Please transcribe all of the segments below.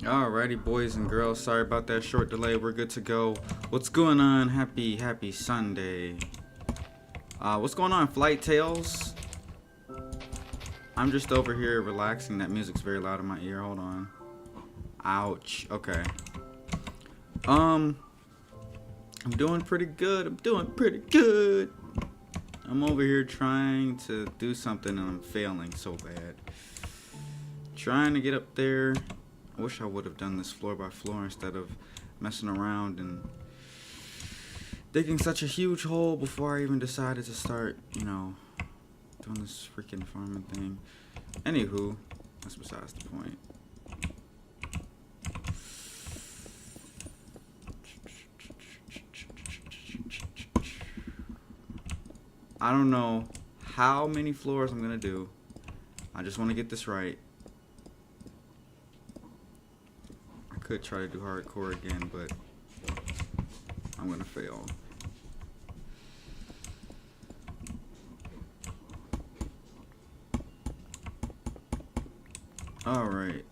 Alrighty, boys and girls, sorry about that short delay. We're good to go. What's going on? Happy Sunday. What's going on, Flight Tales? I'm just over here relaxing. That music's very loud in my ear. Hold on. Ouch. Okay. I'm doing pretty good. I'm over here trying to do something and I'm failing so bad. Trying to get up there. I wish I would have done this floor by floor instead of messing around and digging such a huge hole before I even decided to start, doing this freaking farming thing. Anywho, that's besides the point. I don't know how many floors I'm gonna do. I just want to get this right. Could try to do hardcore again, but I'm gonna fail. All right.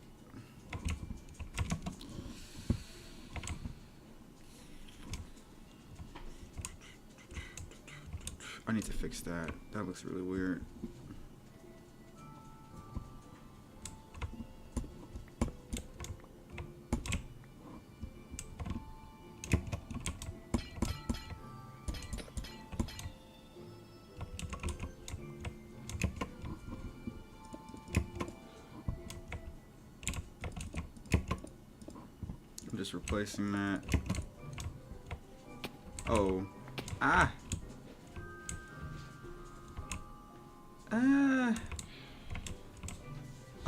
I need to fix that. That looks really weird. Just replacing that. Oh. Ah.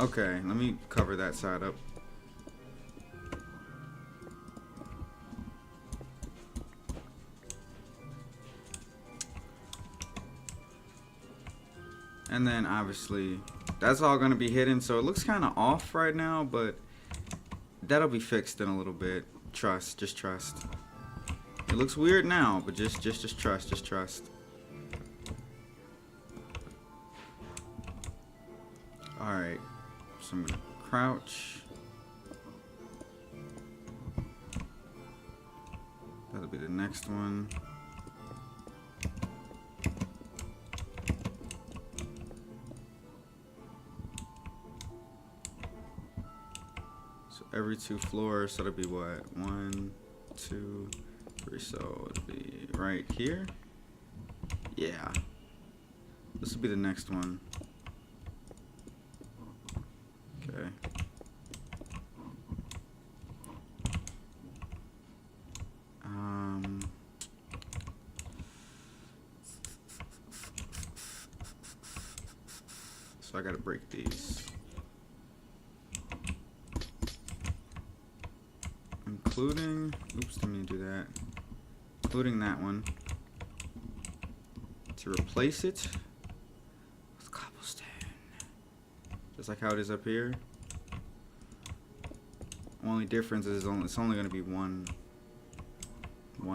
Okay, let me cover that side up. And then obviously that's all going to be hidden, so it looks kind of off right now, but that'll be fixed in a little bit. Just trust. It looks weird now, but just trust. Alright, so I'm gonna crouch. That'll be the next one. Every 2 floors, so it'll be what? 1, 2, 3. So it'll be right here. Yeah. This will be the next one. Okay. So I gotta break these. Including, oops, didn't mean to do that. Including that one. To replace it with cobblestone. Just like how it is up here. Only difference is it's only gonna be one I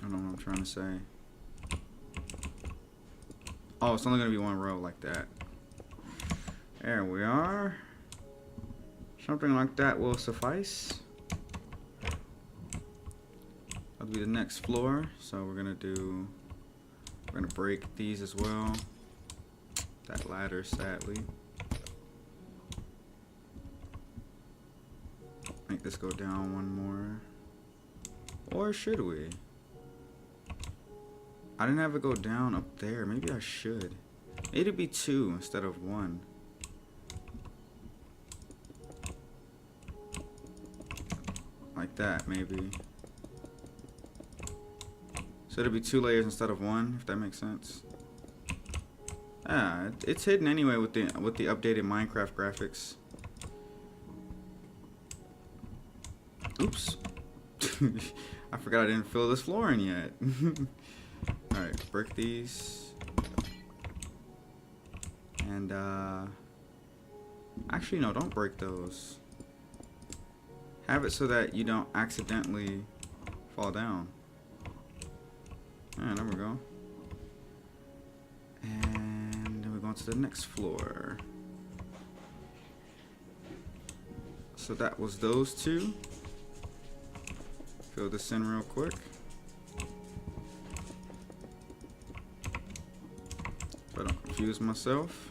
don't know what I'm trying to say. Oh, it's only gonna be one row like that. There we are. Something like that will suffice. That'll be the next floor. So we're gonna break these as well. That ladder, sadly. Make this go down one more. Or should we? I didn't have it go down up there. Maybe I should. Maybe it'd be 2 instead of 1. Like that, maybe. So it'll be 2 layers instead of 1, if that makes sense. Ah, it's hidden anyway with the updated Minecraft graphics. Oops. I forgot I didn't fill this floor in yet. Alright, break these. And actually no, don't break those. Have it so that you don't accidentally fall down. Alright, there we go. And then we're going on to the next floor. So that was those two. Fill this in real quick. So I don't confuse myself.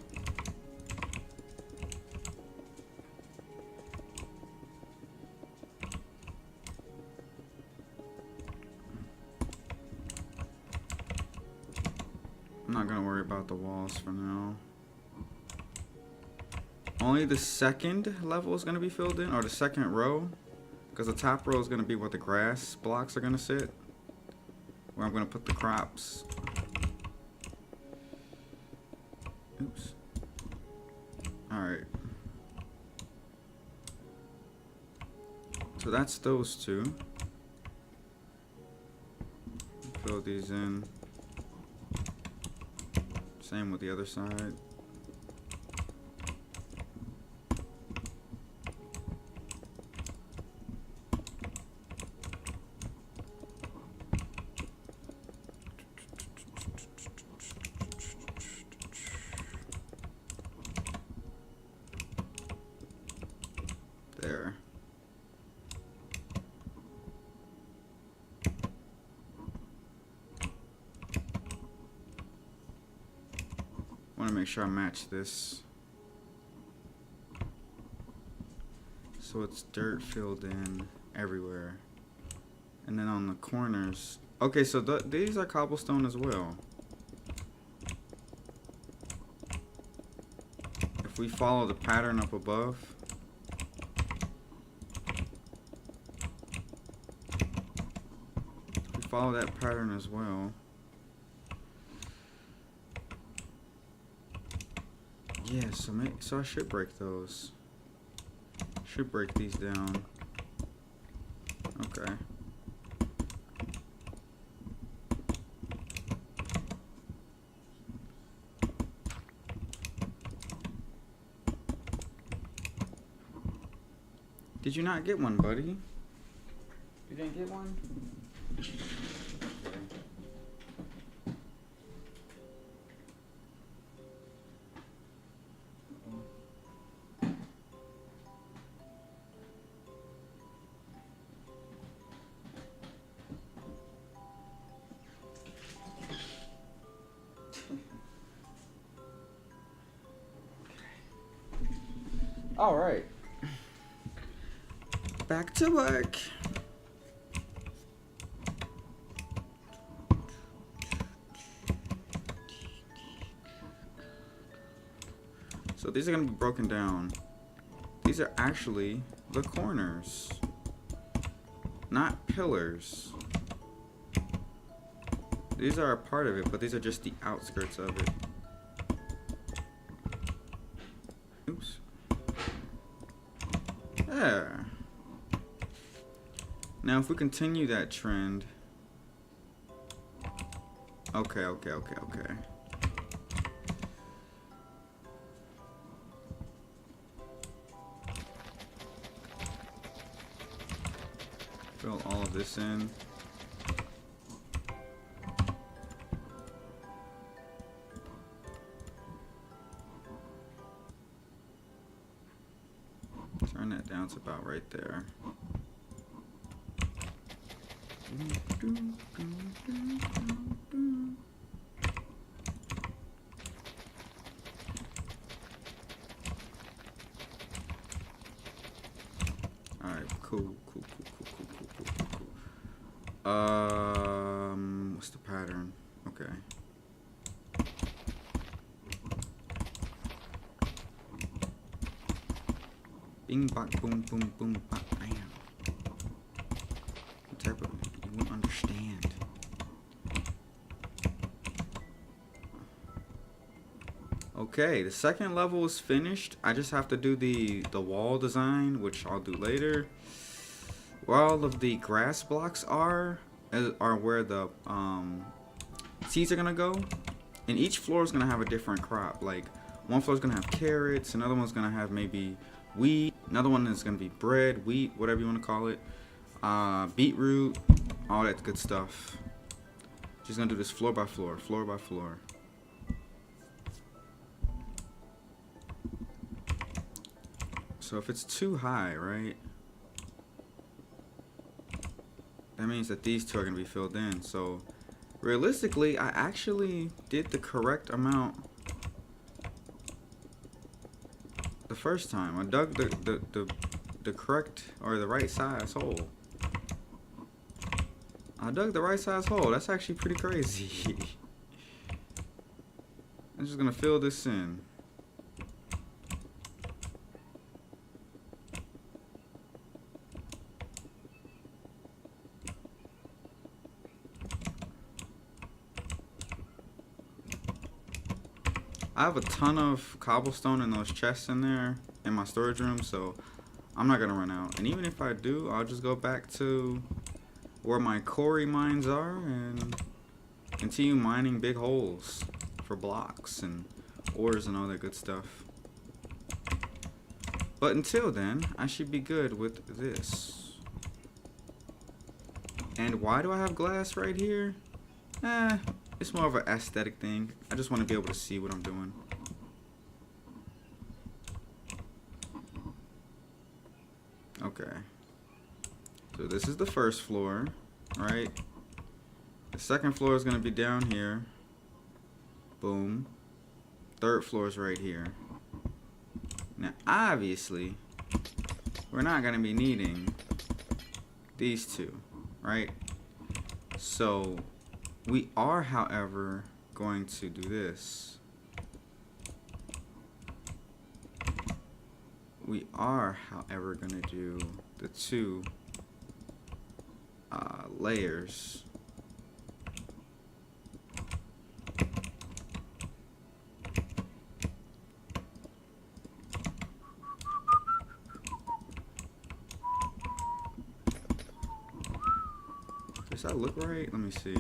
I'm not gonna worry about the walls for now. Only the second level is gonna be filled in, or the second row, because the top row is gonna be where the grass blocks are gonna sit, where I'm gonna put the crops. Oops. Alright. So that's those two. Fill these in. Same with the other side. There. Want to make sure I match this so it's dirt filled in everywhere, and then on the corners. Okay, so these are cobblestone as well. If we follow the pattern up above, follow that pattern as well. Yeah, so I should break those. Should break these down. Okay. Did you not get one, buddy? You didn't get one? All right. Back to work. So these are going to be broken down. These are actually the corners, not pillars. These are a part of it, but these are just the outskirts of it. Oops. There. Now if we continue that trend. Okay. Fill all of this in. Turn that down to about right there. Alright, cool. What's the pattern? Okay. Bing, bang, boom, boom, boom, bang, bam. What type of... You won't understand. Okay, the second level is finished. I just have to do the wall design, which I'll do later. Where all of the grass blocks are where the seeds are gonna go. And each floor is gonna have a different crop. Like one floor is gonna have carrots, another one's gonna have maybe wheat, another one is gonna be bread, wheat, whatever you want to call it, beetroot, all that good stuff. Just gonna do this floor by floor. So if it's too high, right? That means that these two are going to be filled in. So realistically, I actually did the correct amount the first time. I dug the correct or the right size hole. I dug the right size hole. That's actually pretty crazy. I'm just going to fill this in. I have a ton of cobblestone in those chests in there in my storage room, so I'm not gonna run out. And even if I do, I'll just go back to where my quarry mines are and continue mining big holes for blocks and ores and all that good stuff. But until then, I should be good with this. And why do I have glass right here? It's more of an aesthetic thing. I just want to be able to see what I'm doing. Okay. So this is the first floor, right? The second floor is going to be down here. Boom. Third floor is right here. Now, obviously, we're not going to be needing these two, right? So we are, however, going to do this. We are, however, going to do the two layers. Does that look right? Let me see.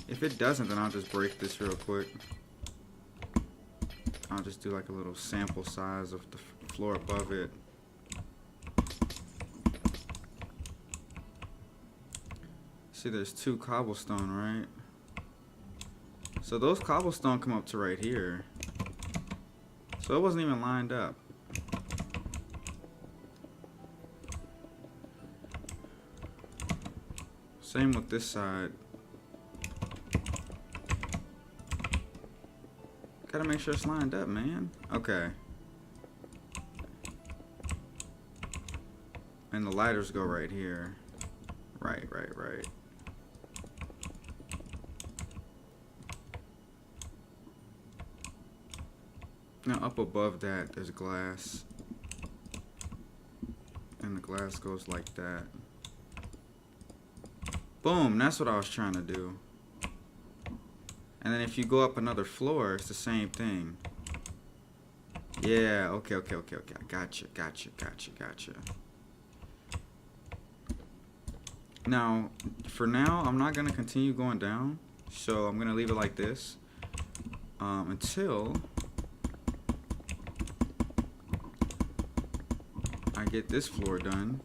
If it doesn't, then I'll just break this real quick. I'll just do like a little sample size of the floor above it. See, there's two cobblestone, right? So those cobblestone come up to right here. So it wasn't even lined up. Same with this side. Gotta make sure it's lined up, man. Okay. And the lighters go right here. Right. Now up above that, there's glass. And the glass goes like that. Boom, that's what I was trying to do. And then if you go up another floor, it's the same thing. Yeah, okay. I gotcha. Now, for now, I'm not going to continue going down. So I'm going to leave it like this. Until I get this floor done.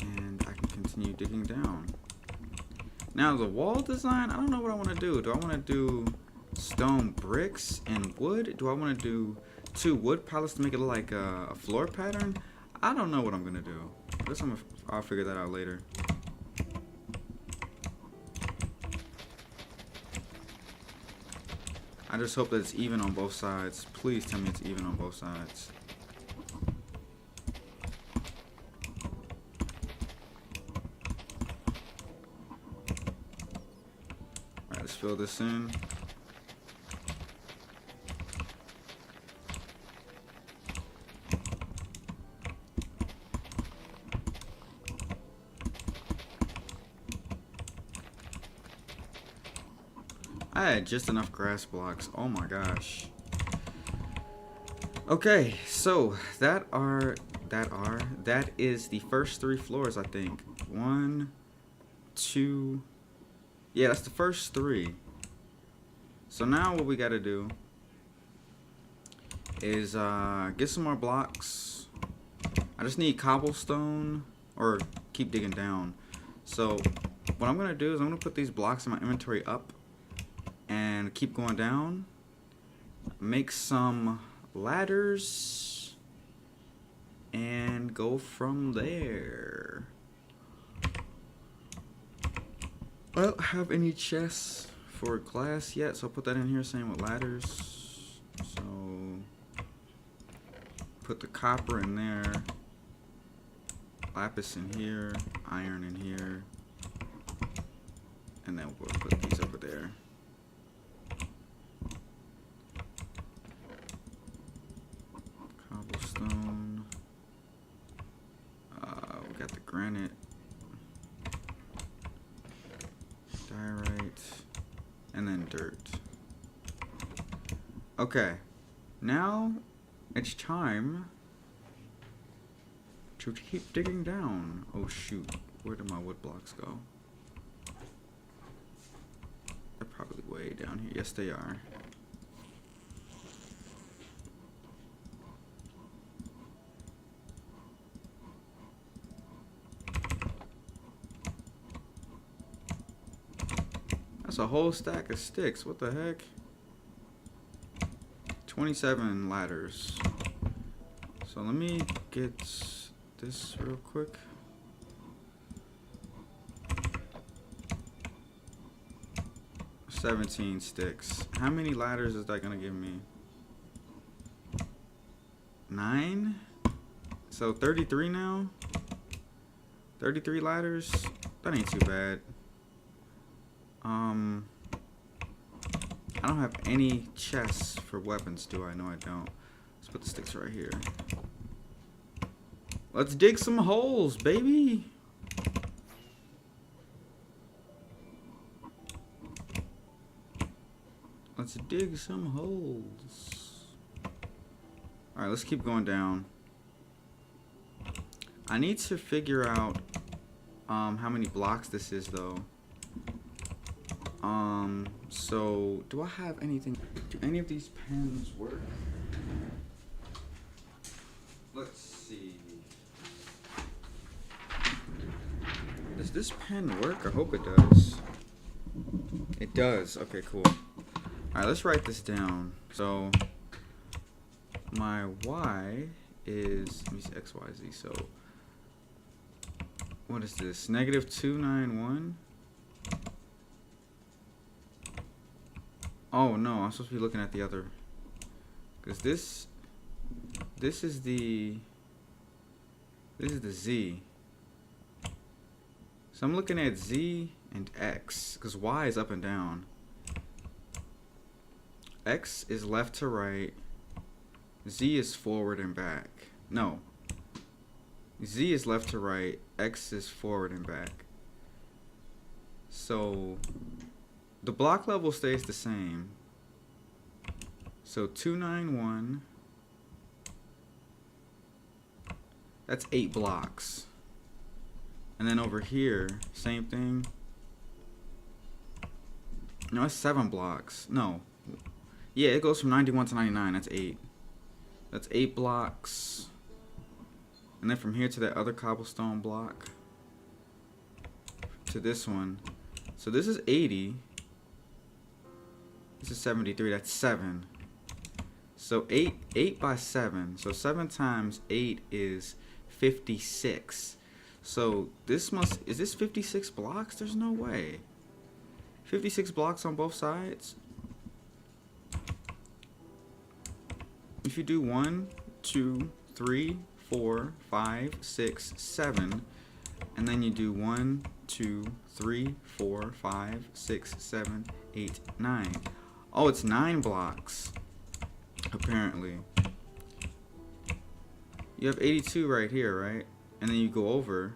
And I can continue digging down. Now the wall design, I don't know what I want to do. Do I want to do stone bricks and wood? Do I want to do 2 wood pallets to make it look like a floor pattern? I don't know what I'm going to do. I'll figure that out later. I just hope that it's even on both sides. Please tell me it's even on both sides. Alright, let's fill this in. I had just enough grass blocks. Oh my gosh. Okay, so that is the first 3 floors, I think. 1, 2. Yeah, that's the first 3. So now what we gotta do is get some more blocks. I just need cobblestone or keep digging down. So what I'm gonna do is I'm gonna put these blocks in my inventory up and keep going down. Make some ladders and go from there. I don't have any chests for glass yet, so I'll put that in here. Same with ladders. So put the copper in there, lapis in here, iron in here, and then we'll put these over there. Cobblestone. We got the granite, diorite, and then dirt. Okay, now it's time to keep digging down. Oh shoot, where did my wood blocks go? They're probably way down here. Yes, they are. That's a whole stack of sticks. What the heck? 27 ladders. So let me get this real quick. $17 sticks. How many ladders is that gonna give me? 9? So 33 now? 33 ladders? That ain't too bad. I don't have any chests for weapons, do I? No, I don't. Let's put the sticks right here. Let's dig some holes, baby! Let's dig some holes. Alright, let's keep going down. I need to figure out how many blocks this is, though. So do I have anything? Do any of these pens work? Let's see. Does this pen work? I hope it does. It does. Okay, cool. Alright, let's write this down. So my Y is, let me see, X, Y, Z. So what is this? -291. Oh no, I'm supposed to be looking at the other, because this is the Z. So I'm looking at Z and X, because Y is up and down. X is left to right. Z is forward and back. No. Z is left to right. X is forward and back. So the block level stays the same. So 291. That's 8 blocks. And then over here, same thing. No, it's 7 blocks. No. Yeah, it goes from 91 to 99. That's 8. That's 8 blocks. And then from here to that other cobblestone block, to this one. So this is 80. This is 73. That's 7. So 8 by 7. So 7 times 8 is 56. So this must, is this 56 blocks? There's no way. 56 blocks on both sides. If you do 1, 2, 3, 4, 5, 6, 7, and then you do 1, 2, 3, 4, 5, 6, 7, 8, 9. Oh, it's 9 blocks, apparently. You have 82 right here, right? And then you go over.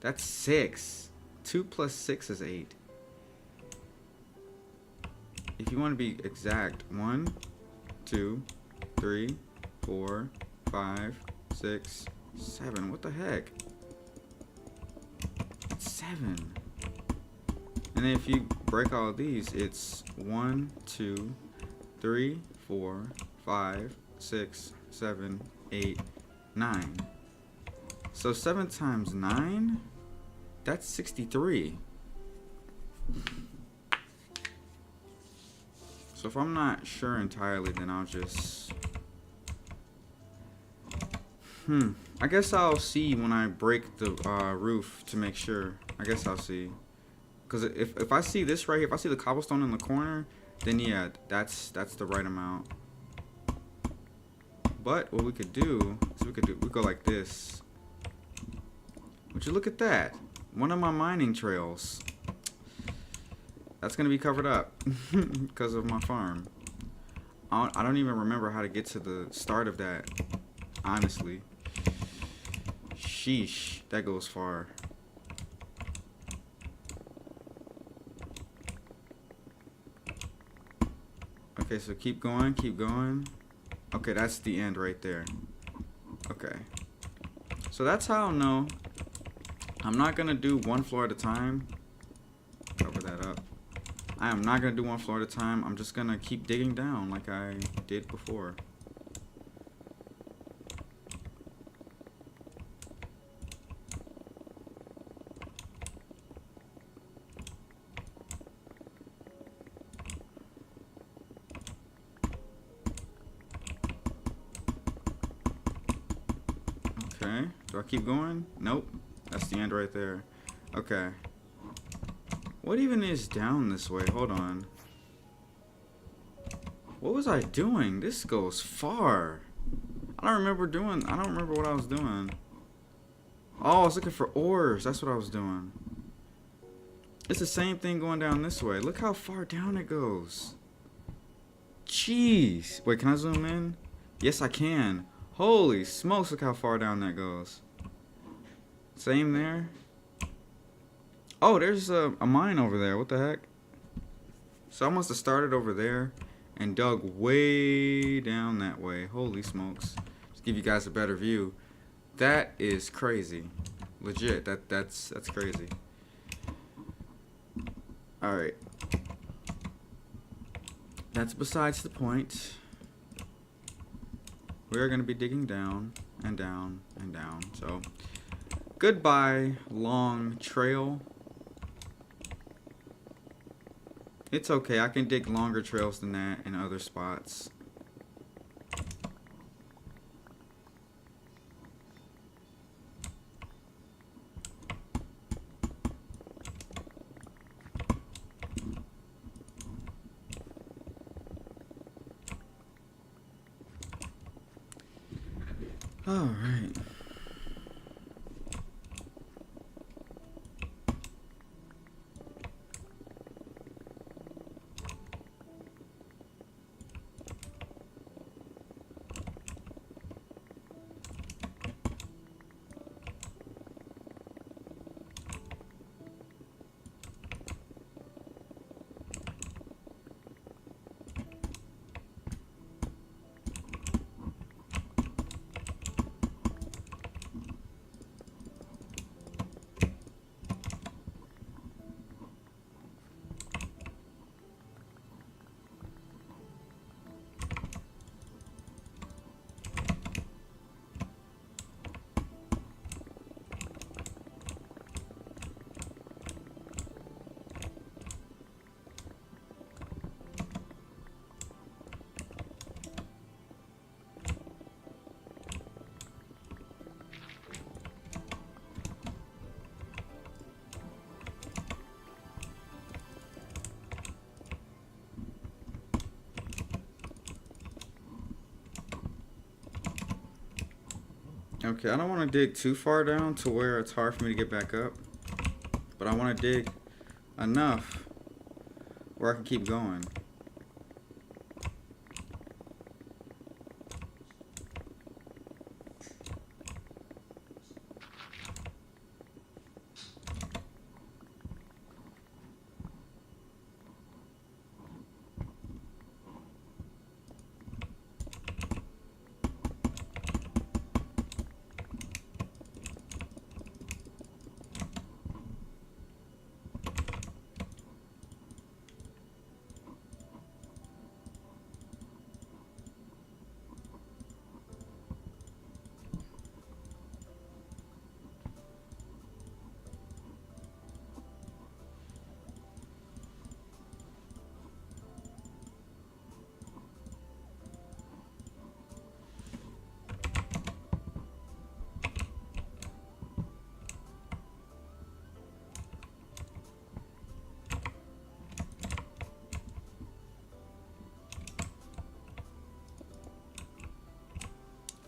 That's 6. 2 plus 6 is 8. If you want to be exact, 1, 2, 3, 4, 5, 6, 7. What the heck? It's 7. And then if you break all of these, it's 1, 2, 3, 4, 5, 6, 7, 8, 9. So 7 times 9, that's 63. So if I'm not sure entirely, then I'll just... I guess I'll see when I break the roof to make sure. I guess I'll see. Because if I see this right here, if I see the cobblestone in the corner, then yeah, that's the right amount. But what we could do is we go like this. Would you look at that? One of my mining trails. That's gonna be covered up because of my farm. I don't even remember how to get to the start of that, honestly. Sheesh, that goes far. Okay, so keep going, keep going. Okay, that's the end right there. Okay. So that's how I'll know. I'm not gonna do one floor at a time. Cover that up. I am not gonna do one floor at a time. I'm just gonna keep digging down like I did before. Okay, do I keep going? Nope, that's the end right there. Okay. What even is down this way? Hold on. What was I doing? This goes far. I don't remember what I was doing. Oh, I was looking for ores. That's what I was doing. It's the same thing going down this way. Look how far down it goes. Jeez. Wait, can I zoom in? Yes, I can. Holy smokes, look how far down that goes. Same there. Oh, there's a mine over there. What the heck? So I must have started over there and dug way down that way. Holy smokes. Just give you guys a better view. That is crazy. Legit. That's crazy. Alright. That's besides the point. We're going to be digging down and down and down. So, goodbye, long trail. It's okay. I can dig longer trails than that in other spots. All right. Okay, I don't want to dig too far down to where it's hard for me to get back up. But I want to dig enough where I can keep going.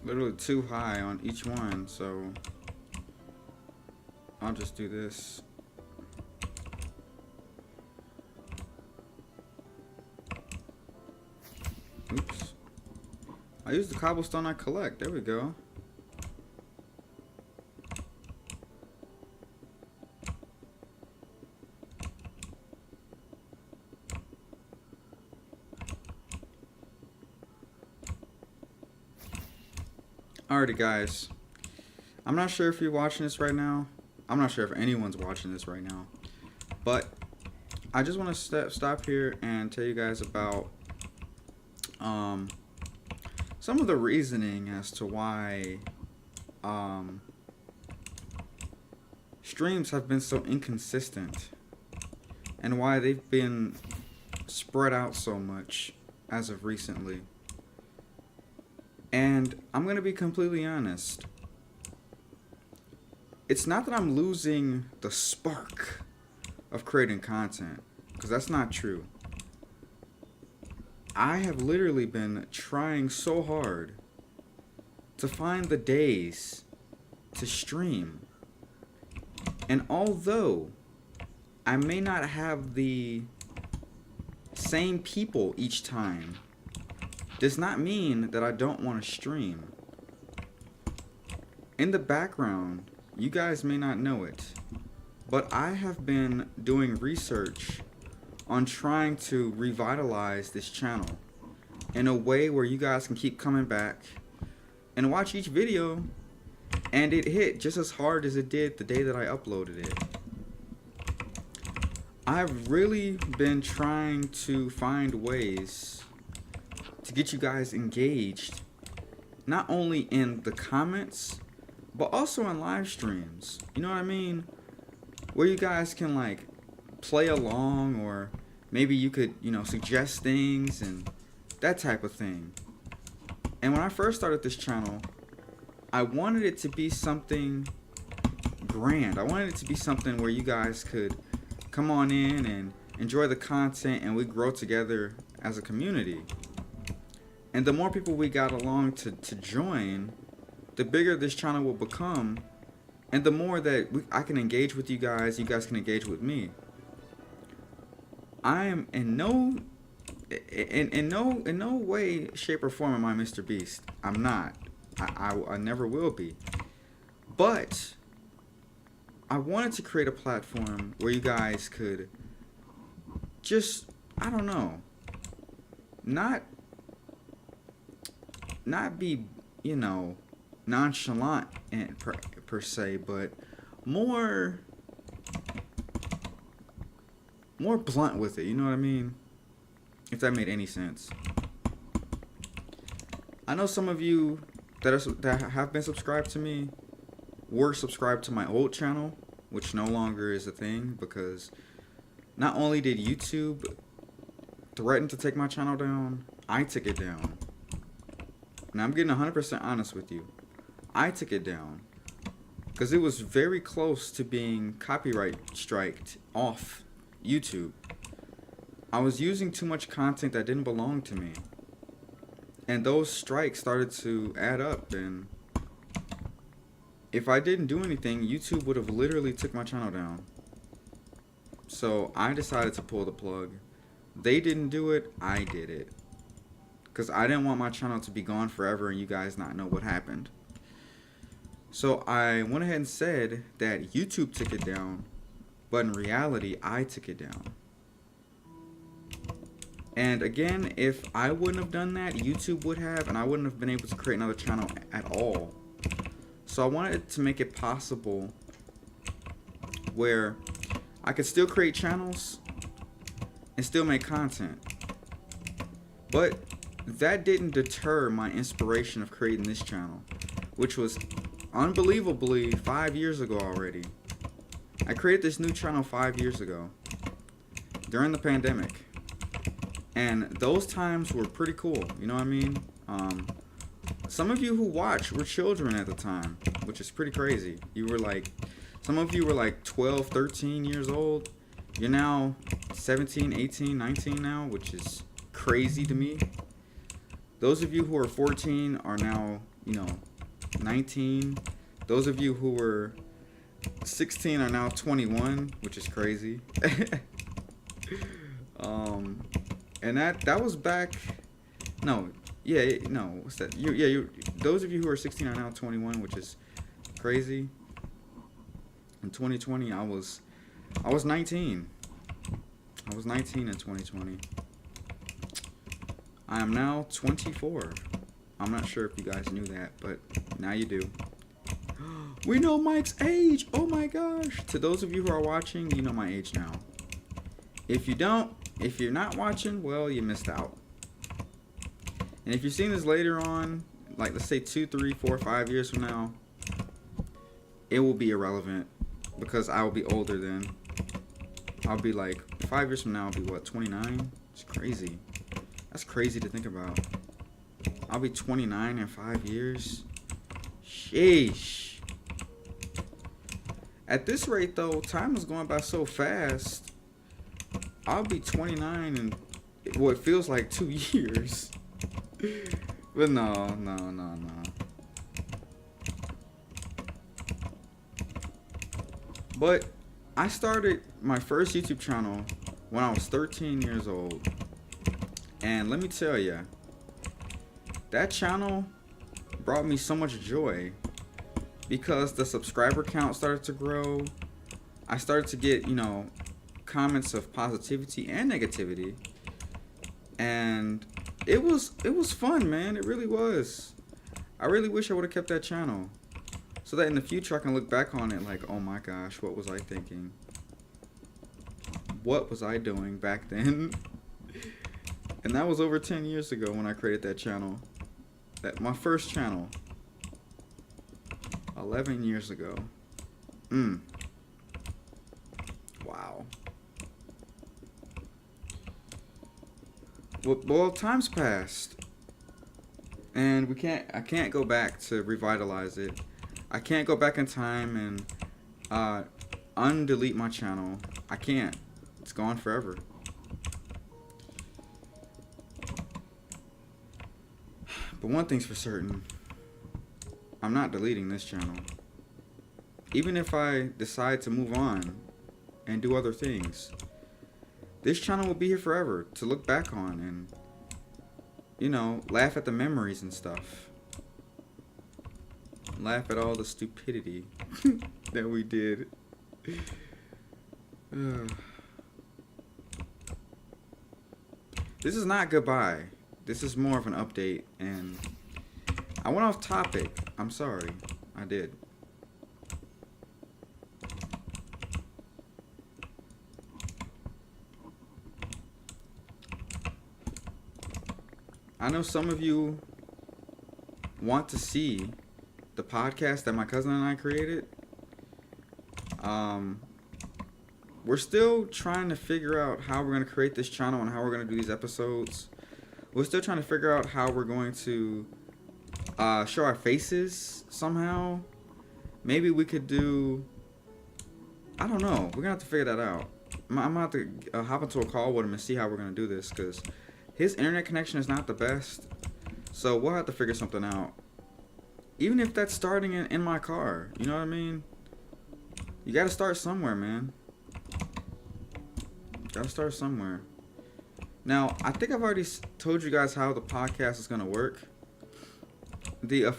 literally too high on each one, so I'll just do this. Oops. I use the cobblestone I collect. There we go. Alrighty, guys. I'm not sure if you're watching this right now. I'm not sure if anyone's watching this right now. But I just want to stop here and tell you guys about some of the reasoning as to why streams have been so inconsistent and why they've been spread out so much as of recently. And I'm going to be completely honest. It's not that I'm losing the spark of creating content, because that's not true. I have literally been trying so hard to find the days to stream. And although I may not have the same people each time, does not mean that I don't want to stream. In the background, you guys may not know it, but I have been doing research on trying to revitalize this channel in a way where you guys can keep coming back and watch each video, and it hit just as hard as it did the day that I uploaded it. I've really been trying to find ways to get you guys engaged, not only in the comments, but also in live streams. You know what I mean? Where you guys can like play along, or maybe you could, you know, suggest things and that type of thing. And when I first started this channel, I wanted it to be something grand. I wanted it to be something where you guys could come on in and enjoy the content and we grow together as a community. And the more people we got along to join, the bigger this channel will become, and the more that I can engage with you guys can engage with me. I am in no way, shape, or form am I Mr. Beast. I'm not. I never will be. But I wanted to create a platform where you guys could just, I don't know, not be, you know, nonchalant and per se, but more blunt with it, you know what I mean? If that made any sense. I know some of you that have been subscribed to me were subscribed to my old channel, which no longer is a thing, because not only did YouTube threaten to take my channel down, I took it down. And I'm getting 100% honest with you. I took it down because it was very close to being copyright striked off YouTube. I was using too much content that didn't belong to me. And those strikes started to add up, and if I didn't do anything, YouTube would have literally took my channel down. So I decided to pull the plug. They didn't do it, I did it. Because I didn't want my channel to be gone forever and you guys not know what happened. So I went ahead and said that YouTube took it down, but in reality, I took it down. And again, if I wouldn't have done that, YouTube would have, and I wouldn't have been able to create another channel at all. So I wanted to make it possible where I could still create channels and still make content. But that didn't deter my inspiration of creating this channel, which was unbelievably 5 years ago already. I created this new channel 5 years ago during the pandemic. And those times were pretty cool, you know what I mean? Some of you who watched were children at the time, which is pretty crazy. You were like, some of you were like 12, 13 years old. You're now 17, 18, 19 now, which is crazy to me. Those of you who are 14 are now 19. Those of you who were 16 are now 21, which is crazy. And that was back. No, yeah, no. What's that? Those of you who are 16 are now 21, which is crazy. In 2020, I was 19. I was 19 in 2020. I am now 24. I'm not sure if you guys knew that, but now you do. We know Mike's age. Oh my gosh. To those of you who are watching, you know my age now. If you don't, if you're not watching, well, you missed out. And if you're seeing this later on, like let's say 2, 3, 4, 5 years from now, it will be irrelevant because I will be older then. I'll be like 5 years from now, I'll be what, 29? It's crazy. That's crazy to think about. I'll be 29 in 5 years. Sheesh. At this rate, though, time is going by so fast. I'll be 29 in what feels like 2 years. But no. But I started my first YouTube channel when I was 13 years old. And let me tell you, that channel brought me so much joy because the subscriber count started to grow. I started to get, comments of positivity and negativity. And it was fun, man. It really was. I really wish I would have kept that channel so that in the future I can look back on it like, oh my gosh, what was I thinking? What was I doing back then? And that was over 10 years ago when I created that channel. My first channel. 11 years ago. Wow. Well, time's passed. And I can't go back to revitalize it. I can't go back in time and undelete my channel. I can't. It's gone forever. But one thing's for certain. I'm not deleting this channel. Even if I decide to move on and do other things, this channel will be here forever to look back on and, laugh at the memories and stuff. Laugh at all the stupidity that we did. This is not goodbye. This is more of an update, and I went off topic. I'm sorry. I did. I know some of you want to see the podcast that my cousin and I created. We're still trying to figure out how we're going to create this channel and how we're going to do these episodes. We're still trying to figure out how we're going to show our faces somehow. Maybe we could do, I don't know. We're going to have to figure that out. I'm going to have to hop into a call with him and see how we're going to do this, because his internet connection is not the best. So we'll have to figure something out. Even if that's starting in my car. You know what I mean? You got to start somewhere, man. Got to start somewhere. Now, I think I've already told you guys how the podcast is going to work. The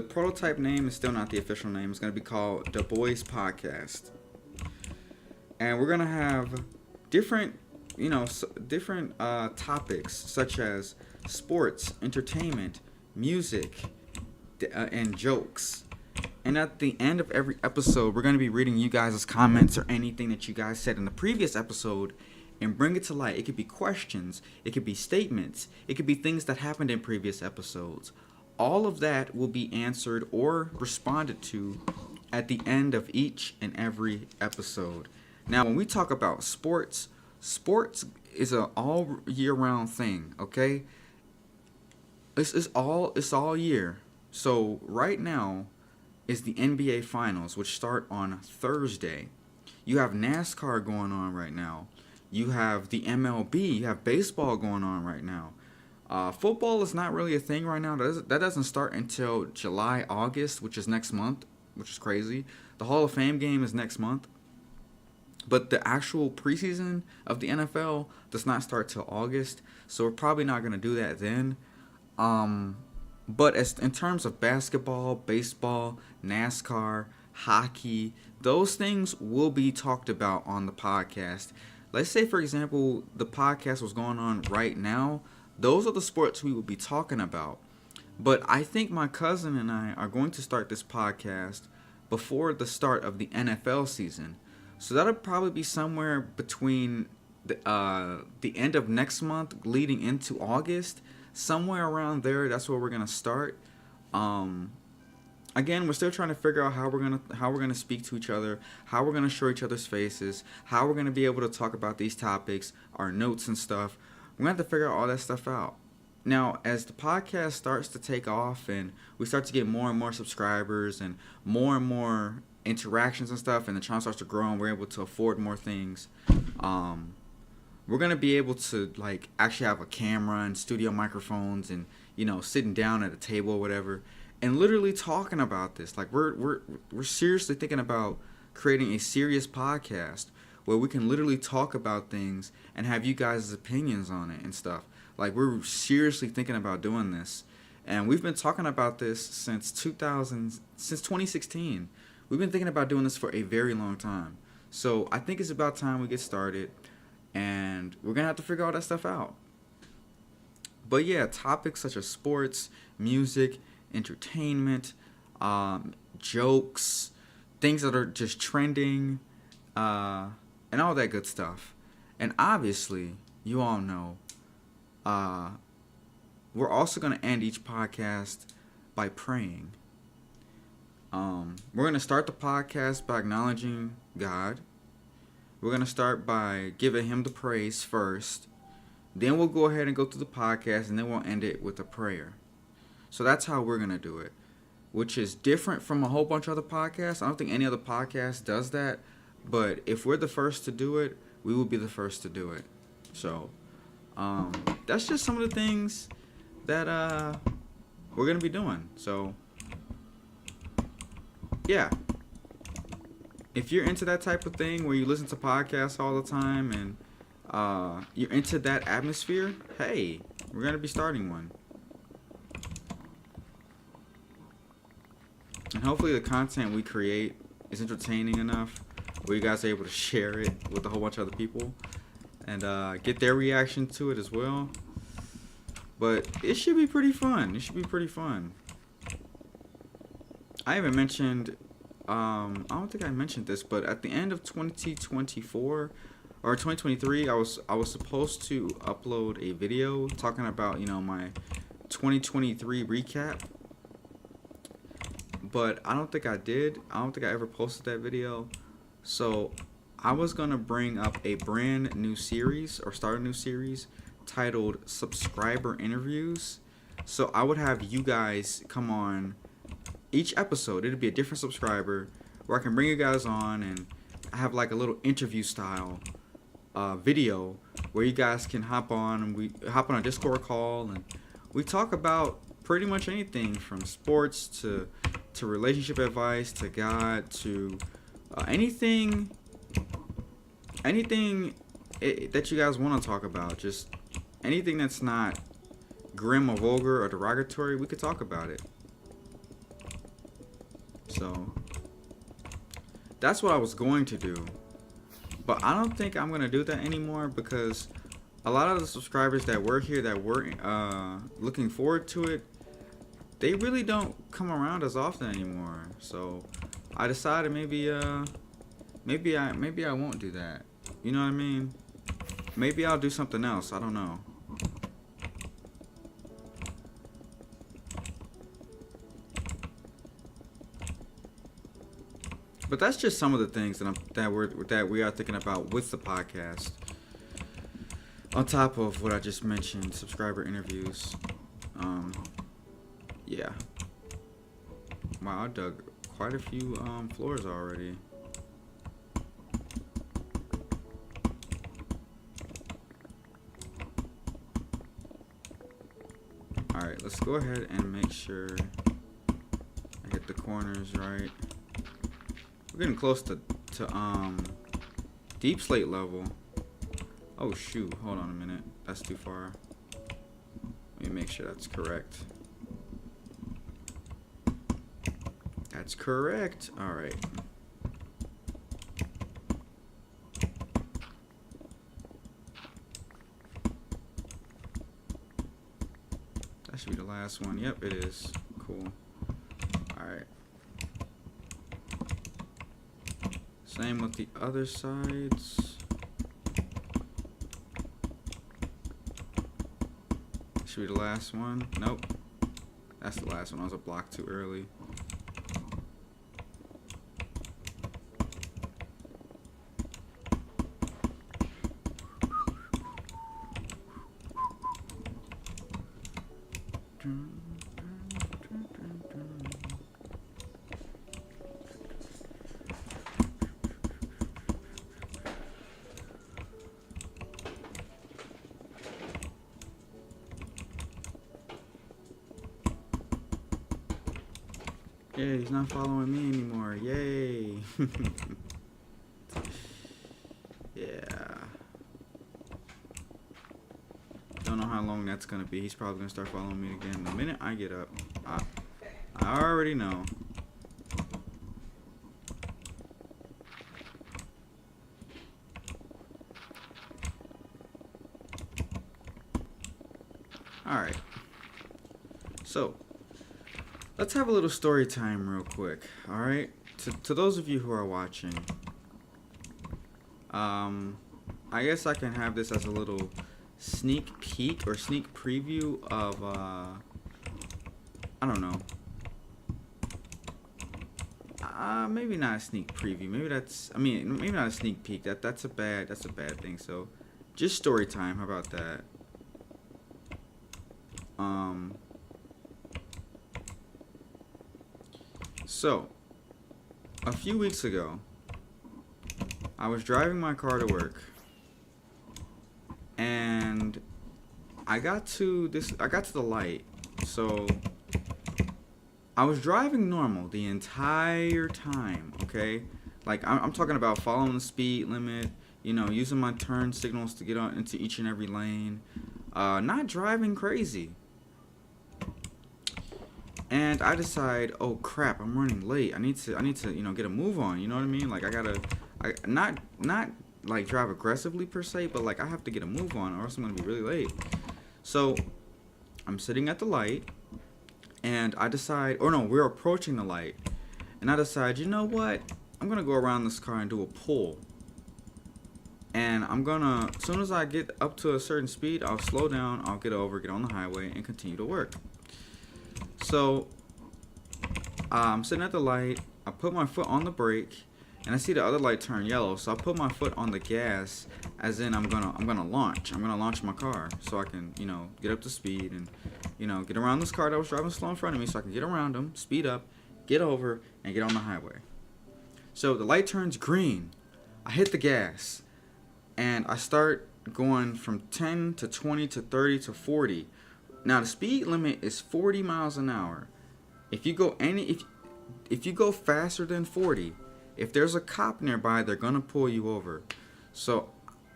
prototype name is still not the official name. It's going to be called The Boys Podcast. And we're going to have different topics such as sports, entertainment, music, and jokes. And at the end of every episode, we're going to be reading you guys' comments or anything that you guys said in the previous episode and bring it to light. It could be questions, it could be statements, it could be things that happened in previous episodes. All of that will be answered or responded to at the end of each and every episode. Now, when we talk about sports is an all year round thing, okay? It's all year. So right now is the NBA Finals, which start on Thursday. You have NASCAR going on right now. You have the MLB. You have baseball going on right now. Football is not really a thing right now. That doesn't start until July, August, which is next month, which is crazy. The Hall of Fame game is next month. But the actual preseason of the NFL does not start till August, so we're probably not going to do that then. But in terms of basketball, baseball, NASCAR, hockey, those things will be talked about on the podcast. Let's say, for example, the podcast was going on right now. Those are the sports we will be talking about. But I think my cousin and I are going to start this podcast before the start of the NFL season. So that'll probably be somewhere between the end of next month leading into August. Somewhere around there, that's where we're going to start. Again, we're still trying to figure out how we're gonna speak to each other, how we're gonna show each other's faces, how we're gonna be able to talk about these topics, our notes and stuff. We're gonna have to figure all that stuff out. Now, as the podcast starts to take off and we start to get more and more subscribers and more interactions and stuff, and the channel starts to grow and we're able to afford more things, we're gonna be able to like actually have a camera and studio microphones and sitting down at a table or whatever. And literally talking about this. Like we're seriously thinking about creating a serious podcast where we can literally talk about things and have you guys' opinions on it and stuff. Like we're seriously thinking about doing this. And we've been talking about this since 2016. We've been thinking about doing this for a very long time. So I think it's about time we get started, and we're going to have to figure all that stuff out. But yeah, topics such as sports, music, entertainment, jokes, things that are just trending, and all that good stuff. And obviously, you all know, we're also going to end each podcast by praying. We're going to start the podcast by acknowledging God. We're going to start by giving Him the praise first. Then we'll go ahead and go through the podcast, and then we'll end it with a prayer. So that's how we're going to do it, which is different from a whole bunch of other podcasts. I don't think any other podcast does that, but if we're the first to do it, we will be the first to do it. So that's just some of the things that we're going to be doing. So yeah, if you're into that type of thing where you listen to podcasts all the time and you're into that atmosphere, hey, we're going to be starting one. And hopefully the content we create is entertaining enough where you guys are able to share it with a whole bunch of other people and get their reaction to it as well. But it should be pretty fun. I haven't mentioned, I don't think I mentioned this, but at the end of 2024 or 2023, I was supposed to upload a video talking about, my 2023 recap. But I don't think I did. I don't think I ever posted that video. So I was going to bring up a brand new series or start a new series titled Subscriber Interviews. So I would have you guys come on each episode. It'd be a different subscriber where I can bring you guys on and have like a little interview style video where you guys can hop on and we hop on a Discord call and we talk about pretty much anything from sports to relationship advice to God to anything that you guys want to talk about. Just anything that's not grim or vulgar or derogatory, we could talk about it. So that's what I was going to do, but I don't think I'm going to do that anymore because a lot of the subscribers that were here that were looking forward to it, they really don't come around as often anymore. So I decided maybe I won't do that. You know what I mean? Maybe I'll do something else. I don't know. But that's just some of the things that we are thinking about with the podcast. On top of what I just mentioned, subscriber interviews. Yeah. Wow, I dug quite a few floors already. go ahead and make sure I get the corners right. We're getting close to deep slate level. Oh shoot, hold on a minute. That's too far. Let me make sure that's correct. That's correct. Alright. That should be the last one. Yep, it is. Cool. Alright. Same with the other sides. Should be the last one. Nope. That's the last one. I was a block too early. Yeah, he's not following me anymore. Yay. Yeah. Don't know how long that's gonna be. He's probably gonna start following me again the minute I get up. I already know. Alright. So, let's have a little story time real quick. Alright? To those of you who are watching, I guess I can have this as a little sneak peek or sneak preview of, I don't know. Maybe not a sneak preview. Maybe that's, I mean, maybe not a sneak peek. That's a bad thing. So, just story time. How about that? So, a few weeks ago, I was driving my car to work, and I got to the light. So, I was driving normal the entire time, okay? Like, I'm talking about following the speed limit, you know, using my turn signals to get on into each and every lane, not driving crazy. And I decide, oh crap, I'm running late. I need to, you know, get a move on. You know what I mean? Like not like drive aggressively per se, but like I have to get a move on, or else I'm gonna be really late. So I'm sitting at the light, and I decide, or no, we're approaching the light, and I decide, you know what? I'm gonna go around this car and do a pull. And I'm gonna, as soon as I get up to a certain speed, I'll slow down, I'll get over, get on the highway, and continue to work. So, I'm sitting at the light, I put my foot on the brake, and I see the other light turn yellow, so I put my foot on the gas, as in I'm gonna launch my car, so I can, you know, get up to speed, and, you know, get around this car that was driving slow in front of me, so I can get around them, speed up, get over, and get on the highway. So, the light turns green, I hit the gas, and I start going from 10 to 20 to 30 to 40. Now the speed limit is 40 miles an hour. If you go if you go faster than 40, if there's a cop nearby, they're gonna pull you over. So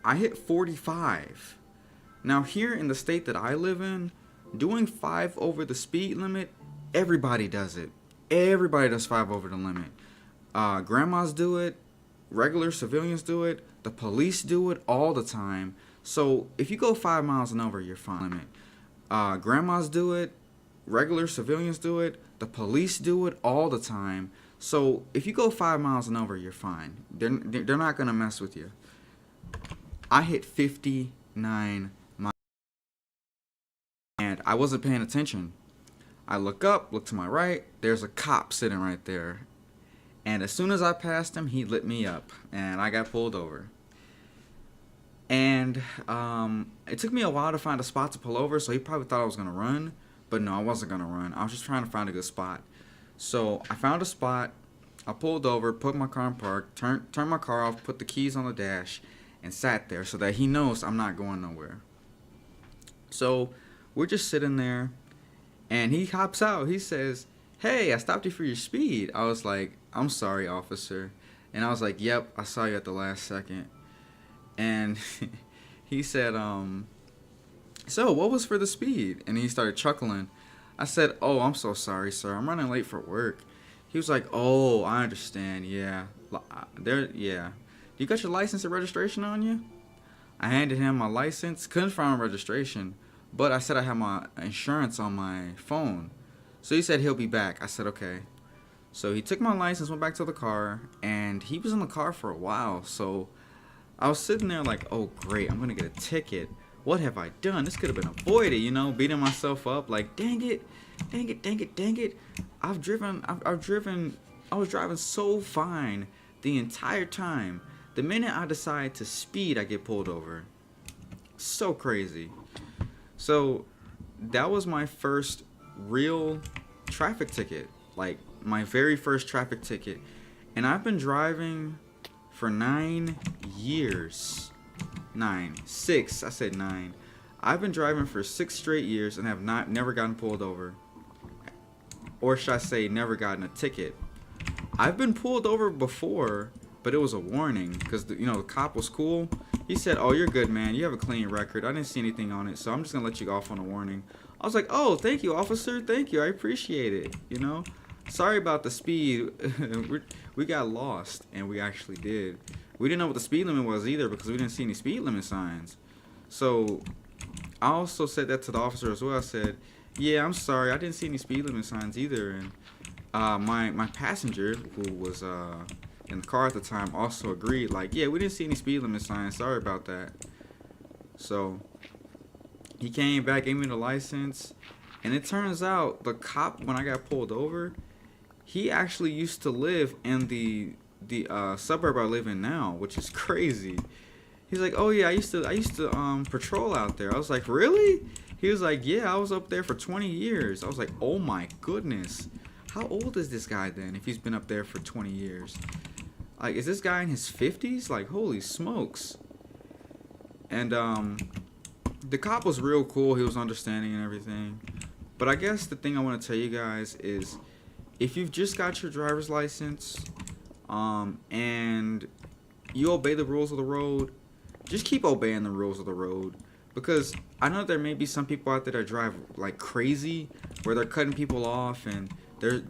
I hit 45. Now here in the state that I live in, doing 5 over the speed limit, everybody does it. Everybody does 5 over the limit. Grandmas do it, regular civilians do it, the police do it all the time. So if you go 5 miles and over, you're fine. Grandmas do it, regular civilians do it, the police do it all the time. So if you go 5 miles and over, you're fine. They're not gonna mess with you. I hit 59 miles, and I wasn't paying attention. I look up, look to my right, there's a cop sitting right there. And as soon as I passed him, he lit me up, and I got pulled over. And it took me a while to find a spot to pull over, so he probably thought I was going to run. But no, I wasn't going to run. I was just trying to find a good spot. So I found a spot, I pulled over, put my car in park, turned my car off, put the keys on the dash, and sat there so that he knows I'm not going nowhere. So we're just sitting there, And he hops out. He says, "Hey, I stopped you for your speed." I was like, "I'm sorry, officer." And I was like, "Yep, I saw you at the last second." And he said, "So what was for the speed?" And he started chuckling. I said, "Oh, I'm so sorry, sir. I'm running late for work." He was like, "Oh, I understand. Yeah, yeah. You got your license and registration on you?" I handed him my license. Couldn't find my registration, but I said I had my insurance on my phone. So he said he'll be back. I said okay. So he took my license, went back to the car, and he was in the car for a while. So I was sitting there like, oh great, I'm gonna get a ticket. What have I done? This could have been avoided, you know, beating myself up like, dang it, dang it, dang it, dang it. I was driving so fine the entire time. The minute I decide to speed, I get pulled over. So crazy. So that was my first real traffic ticket, like my very first traffic ticket. And I've been driving for 9 years. 9. 6. I said 9. I've been driving for 6 straight years and have never gotten pulled over. Or should I say never gotten a ticket. I've been pulled over before, but it was a warning because the cop was cool. He said, "Oh, you're good, man. You have a clean record. I didn't see anything on it, so I'm just gonna let you off on a warning." I was like, "Oh, thank you, officer. Thank you. I appreciate it. Sorry about the speed. We got lost, and we actually did. We didn't know what the speed limit was either because we didn't see any speed limit signs. So I also said that to the officer as well. I said, "Yeah, I'm sorry. I didn't see any speed limit signs either." And my passenger, who was in the car at the time, also agreed. Like, "Yeah, we didn't see any speed limit signs. Sorry about that." So he came back, gave me the license, and it turns out the cop, when I got pulled over, he actually used to live in the suburb I live in now, which is crazy. He's like, "Oh yeah, I used to patrol out there." I was like, "Really?" He was like, "Yeah, I was up there for 20 years." I was like, "Oh my goodness. How old is this guy then if he's been up there for 20 years? Like, is this guy in his 50s? Like, holy smokes." And the cop was real cool. He was understanding and everything. But I guess the thing I want to tell you guys is, if you've just got your driver's license and you obey the rules of the road, just keep obeying the rules of the road. Because I know there may be some people out there that drive like crazy, where they're cutting people off and they're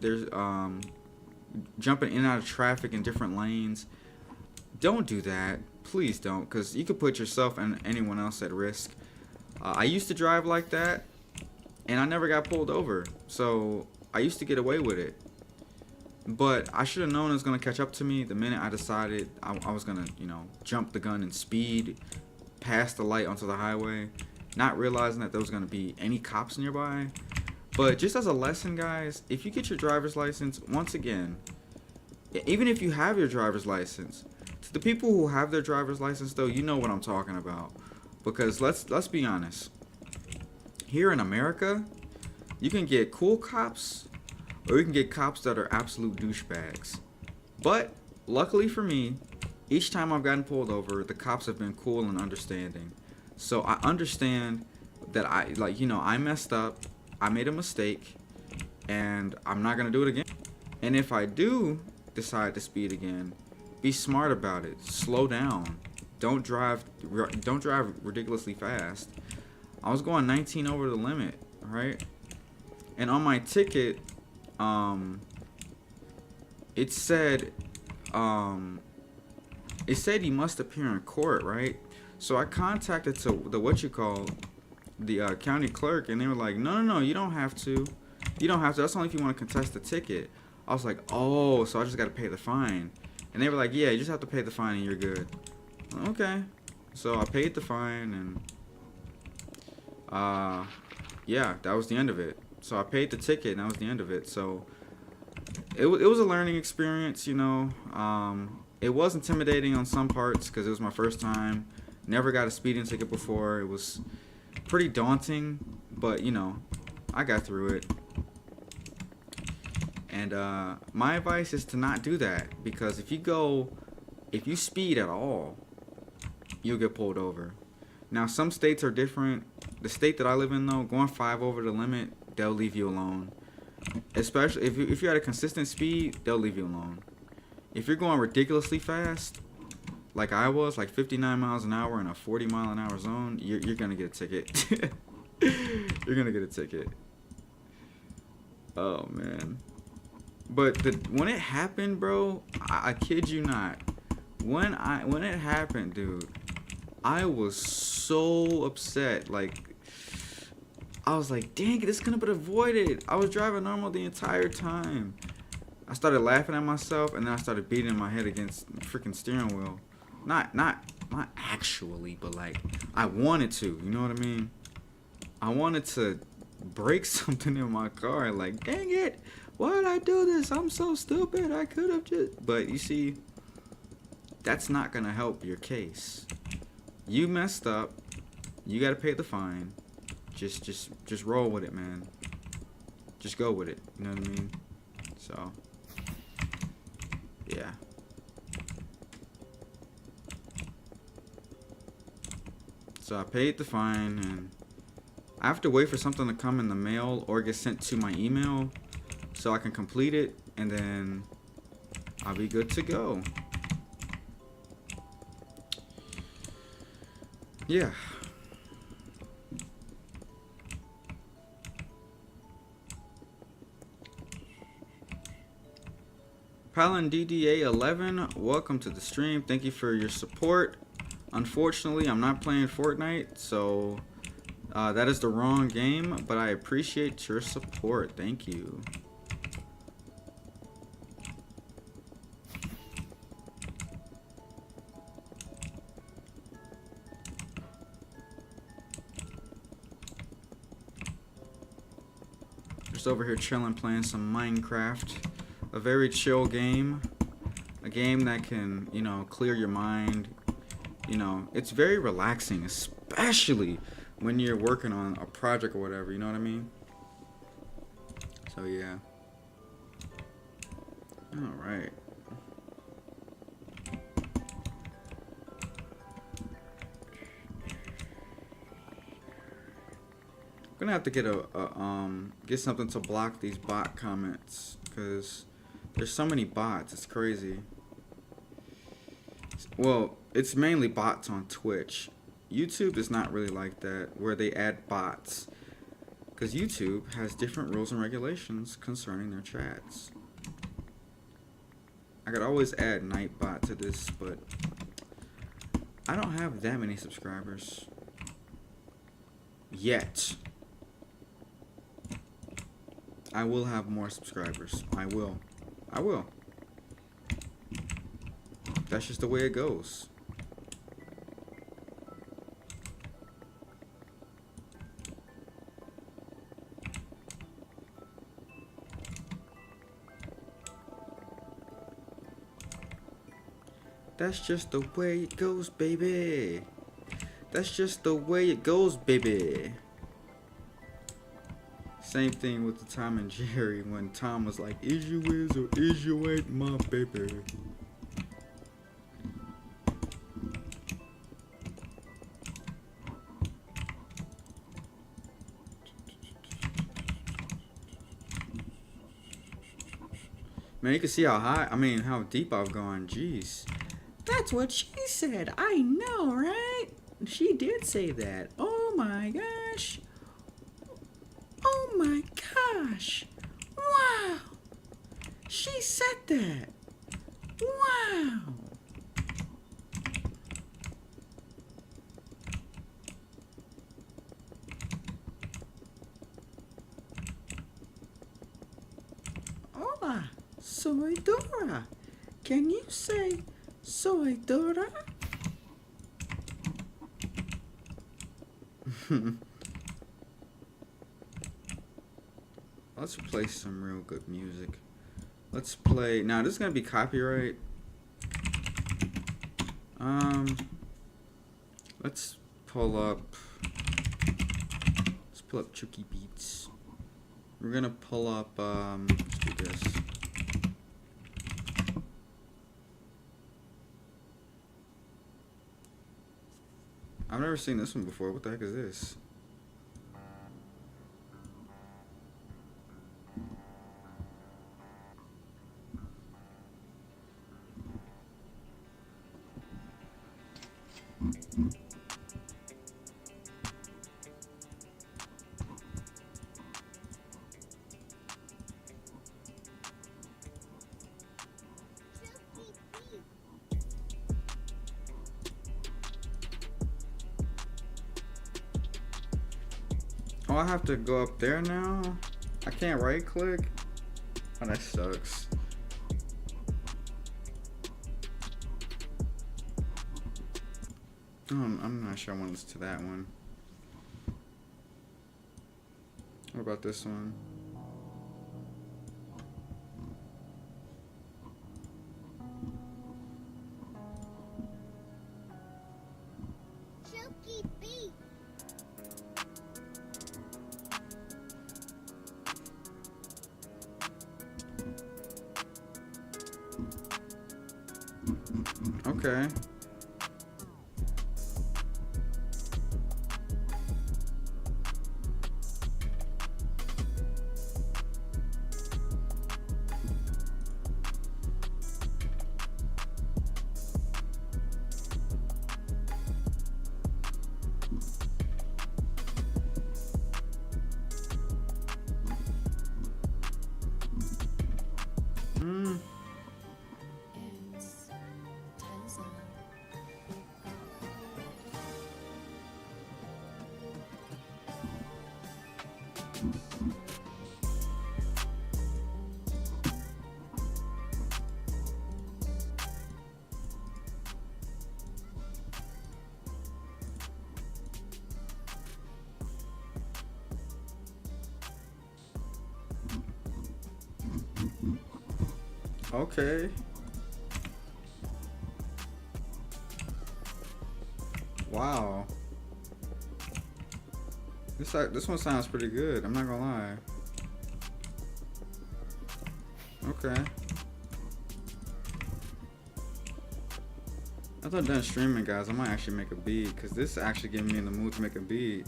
jumping in and out of traffic in different lanes. Don't do that. Please don't, because you could put yourself and anyone else at risk. I used to drive like that, and I never got pulled over. So I used to get away with it. But I should have known it was going to catch up to me the minute I decided I was going to, jump the gun and speed past the light onto the highway, not realizing that there was going to be any cops nearby. But just as a lesson, guys, if you get your driver's license, once again, even if you have your driver's license, to the people who have their driver's license, though, you know what I'm talking about. Because let's be honest. Here in America, you can get cool cops, or you can get cops that are absolute douchebags. But luckily for me, each time I've gotten pulled over, the cops have been cool and understanding. So I understand that I messed up, I made a mistake, and I'm not gonna do it again. And if I do decide to speed again, be smart about it. Slow down. Don't drive ridiculously fast. I was going 19 over the limit, right? And on my ticket, it said you must appear in court, right? So I contacted the county clerk, and they were like, no, you don't have to. You don't have to. That's only if you want to contest the ticket. I was like, oh, so I just got to pay the fine. And they were like, yeah, you just have to pay the fine and you're good. Okay. So I paid the fine, and yeah, that was the end of it. So I paid the ticket, and that was the end of it. So it was a learning experience, It was intimidating on some parts because it was my first time. Never got a speeding ticket before. It was pretty daunting, but I got through it. And my advice is to not do that, because if you speed at all, you'll get pulled over. Now, some states are different. The state that I live in, though, going 5 over the limit they'll leave you alone. Especially if you're at a consistent speed, they'll leave you alone. If you're going ridiculously fast, like I was, like 59 miles an hour in a 40 mile an hour zone, you're gonna get a ticket. You're gonna get a ticket. Oh man. But when it happened, bro, I kid you not. When it happened, dude, I was so upset. Like, I was like, dang it, this couldn't have been avoided. I was driving normal the entire time. I started laughing at myself, and then I started beating my head against the freaking steering wheel. Not actually, but like, I wanted to. You know what I mean? I wanted to break something in my car. Like, dang it, why did I do this? I'm so stupid. I could have just. But you see, that's not gonna help your case. You messed up. You gotta pay the fine. Just roll with it, man. Just go with it. You know what I mean? So, yeah. So I paid the fine, and I have to wait for something to come in the mail or get sent to my email so I can complete it, and then I'll be good to go. Yeah. Palin DDA 11, welcome to the stream. Thank you for your support. Unfortunately, I'm not playing Fortnite, so that is the wrong game, but I appreciate your support. Thank you. Just over here chilling, playing some Minecraft. A very chill game. A game that can, you know, clear your mind. You know, it's very relaxing, especially when you're working on a project or whatever, you know what I mean? So yeah. Alright. I'm gonna have to get something to block these bot comments, because there's so many bots, it's crazy. Well, it's mainly bots on Twitch. YouTube is not really like that, where they add bots, because YouTube has different rules and regulations concerning their chats. I could always add Nightbot to this, but I don't have that many subscribers yet. I will have more subscribers. I will. That's just the way it goes. That's just the way it goes, baby. That's just the way it goes, baby. Same thing with the Tom and Jerry when Tom was like, "Is you is or is you ain't my baby?" Man, you can see how high, how deep I've gone. Jeez. That's what she said. I know, right? She did say that. Oh my gosh. Oh my gosh. Wow. She said that. Wow. Hola, soy Dora. Can you say soy Dora? Let's play some real good music. Let's play. Now this is gonna be copyright. Let's pull up. Let's pull up Chucky Beats. We're gonna pull up. Let's do this. I've never seen this one before. What the heck is this? Oh, I have to go up there now? I can't right click? Oh, that sucks. Oh, I'm not sure I want this to that one. What about this one? Okay. Okay. Wow. This one sounds pretty good. I'm not gonna lie. Okay. After I'm done streaming, guys, I might actually make a beat, because this actually getting me in the mood to make a beat.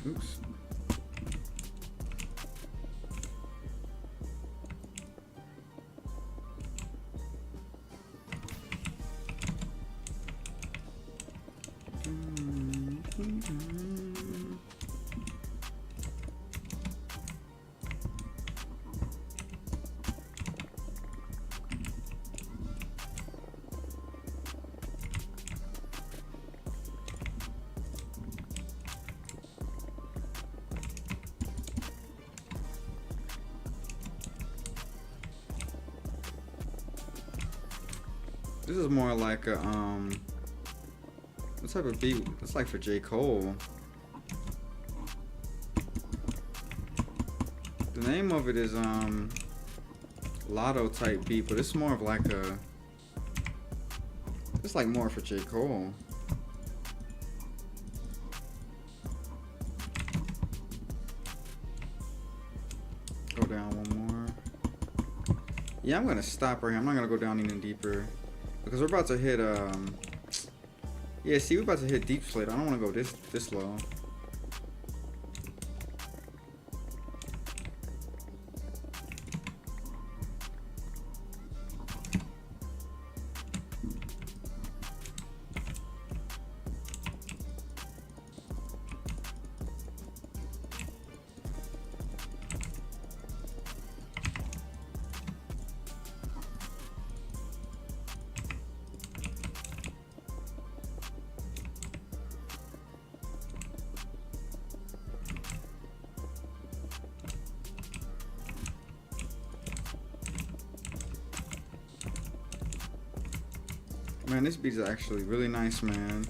Oops. This is more like a what type of beat? It's like for J. Cole. The name of it is Lotto type beat, but it's more of like a, it's like more for J. Cole. Go down one more. Yeah, I'm gonna stop right here. I'm not gonna go down even deeper, because we're about to hit yeah, see, we're about to hit deep slate. I don't want to go this low. Man, this beat is actually really nice, man.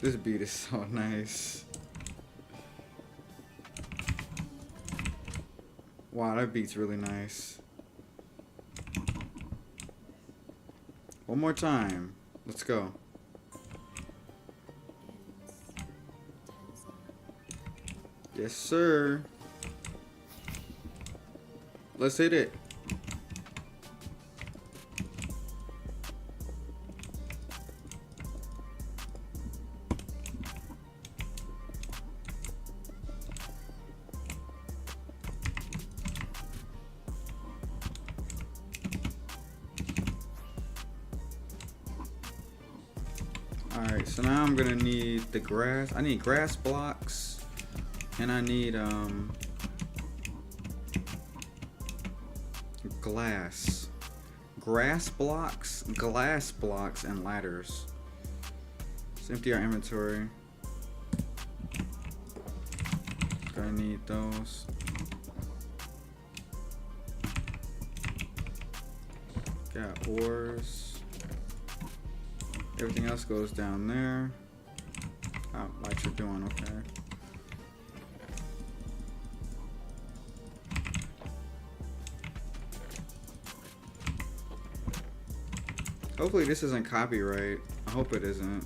This beat is so nice. Wow, that beat's really nice. One more time. Let's go. Yes, sir. Let's hit it. So now I'm gonna need the grass. I need grass blocks, and I need glass. Grass blocks, glass blocks, and ladders. Let's empty our inventory. Gonna need those. Got ores. Everything else goes down there. Oh, like you're doing okay. Hopefully this isn't copyright. I hope it isn't.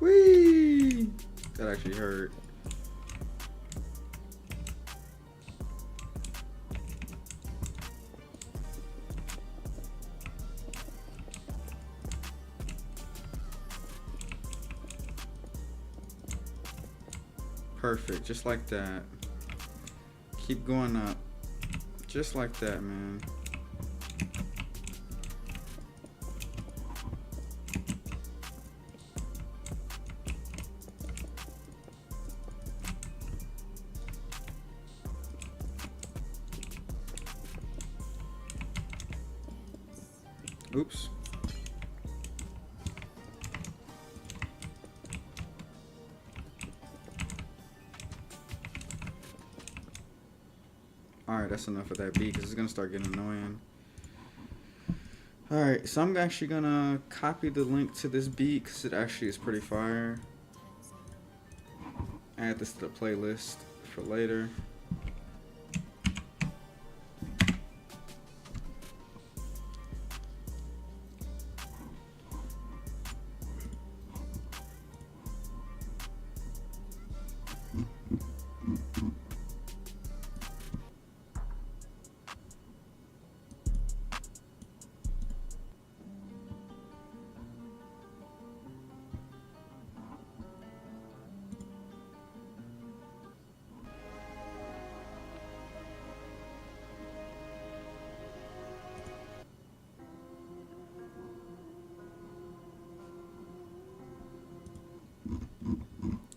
Whee! That actually hurt. Perfect, just like that. Keep going up. Just like that, man. Oops. Alright, that's enough of that beat because it's going to start getting annoying. Alright, so I'm actually going to copy the link to this beat because it actually is pretty fire. Add this to the playlist for later.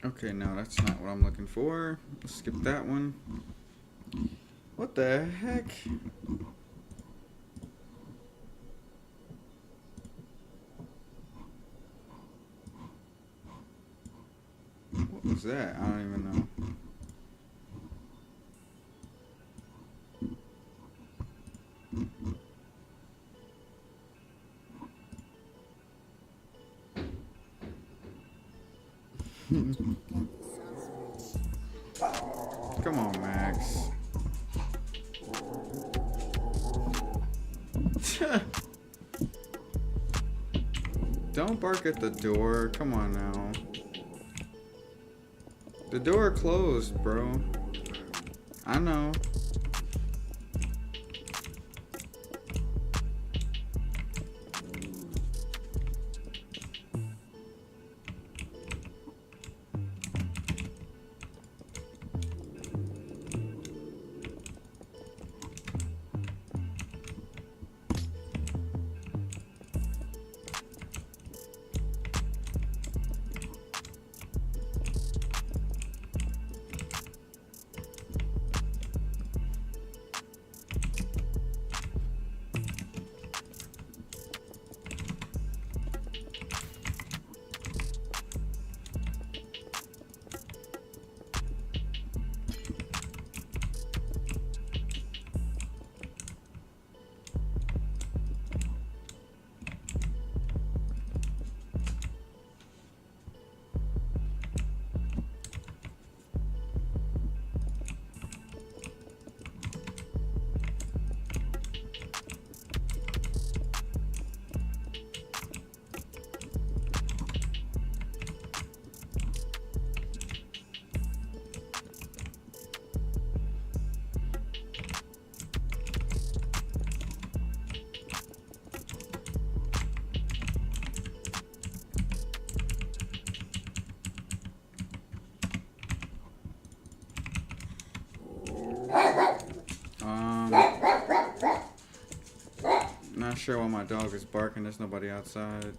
Okay, no, that's not what I'm looking for. Let's skip that one. What the heck? What was that? I don't even know. Come on, Max. Don't bark at the door. Come on now. The door closed, bro. I know. sure why my dog is barking. There's nobody outside.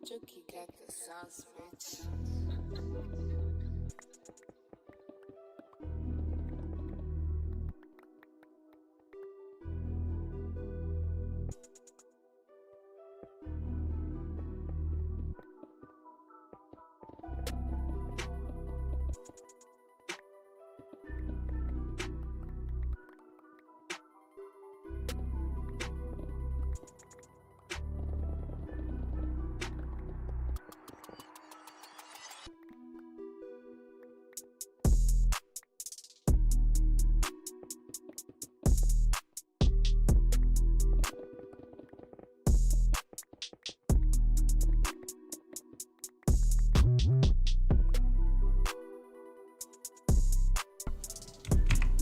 Jookie got the sauce, bitch.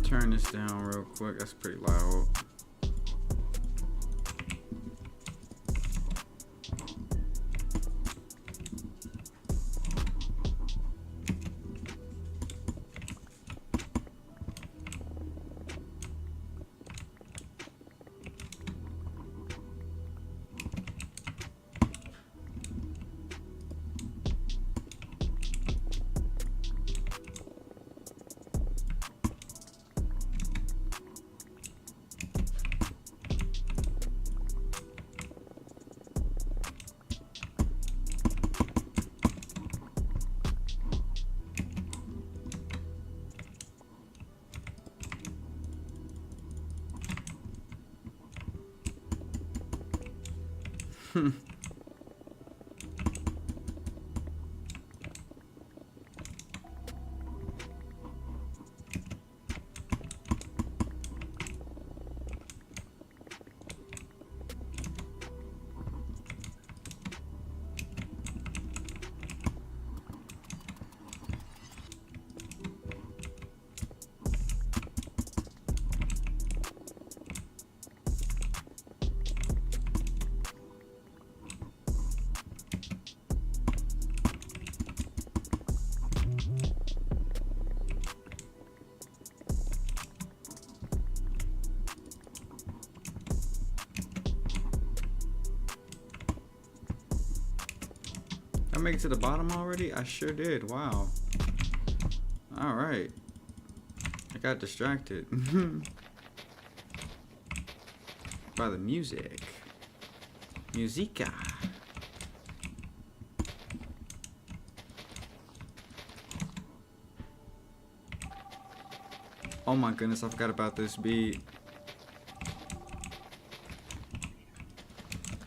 Turn this down real quick. That's pretty loud. I make it to the bottom already? I sure did. Wow. Alright. I got distracted by the music. Musica. Oh my goodness, I forgot about this beat.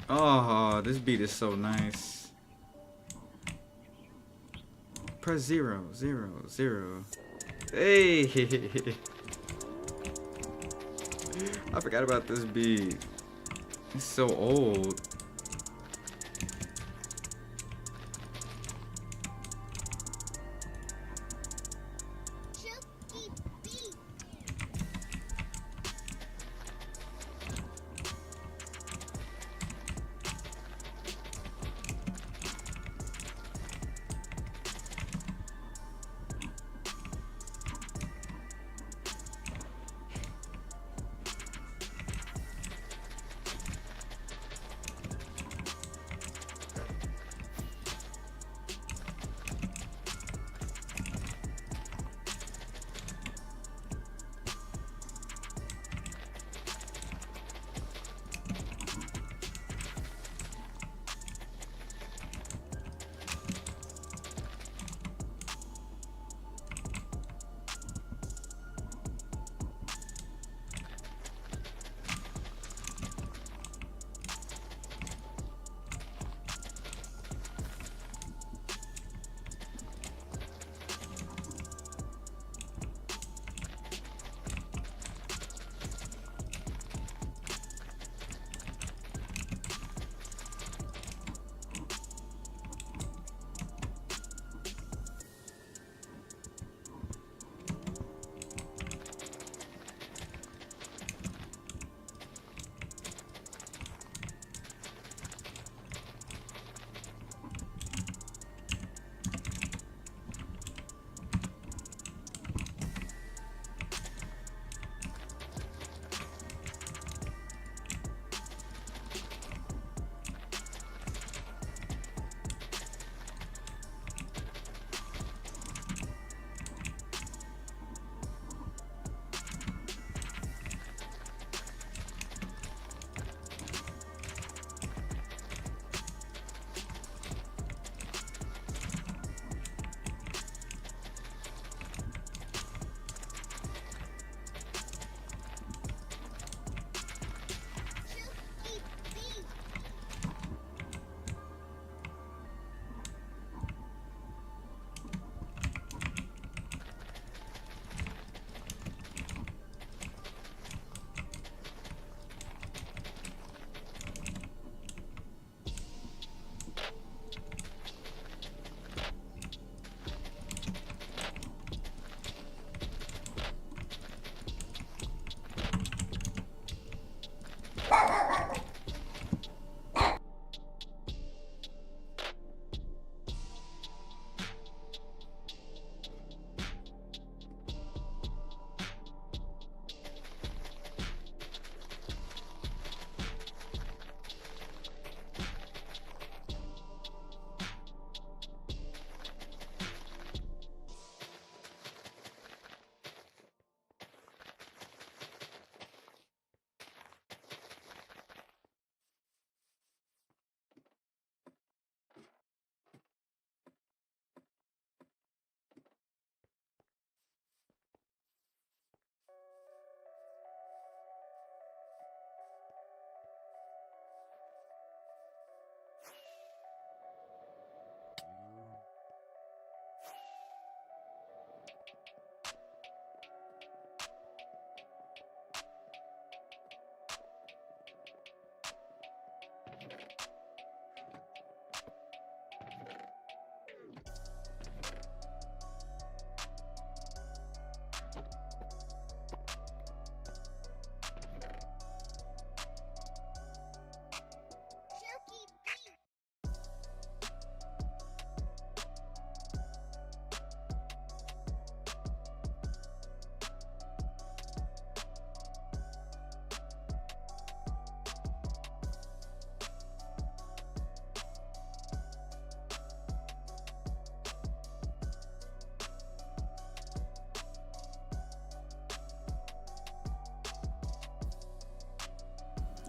Oh, this beat is so nice. Press 0, 0, 0. Hey! I forgot about this beat. It's so old.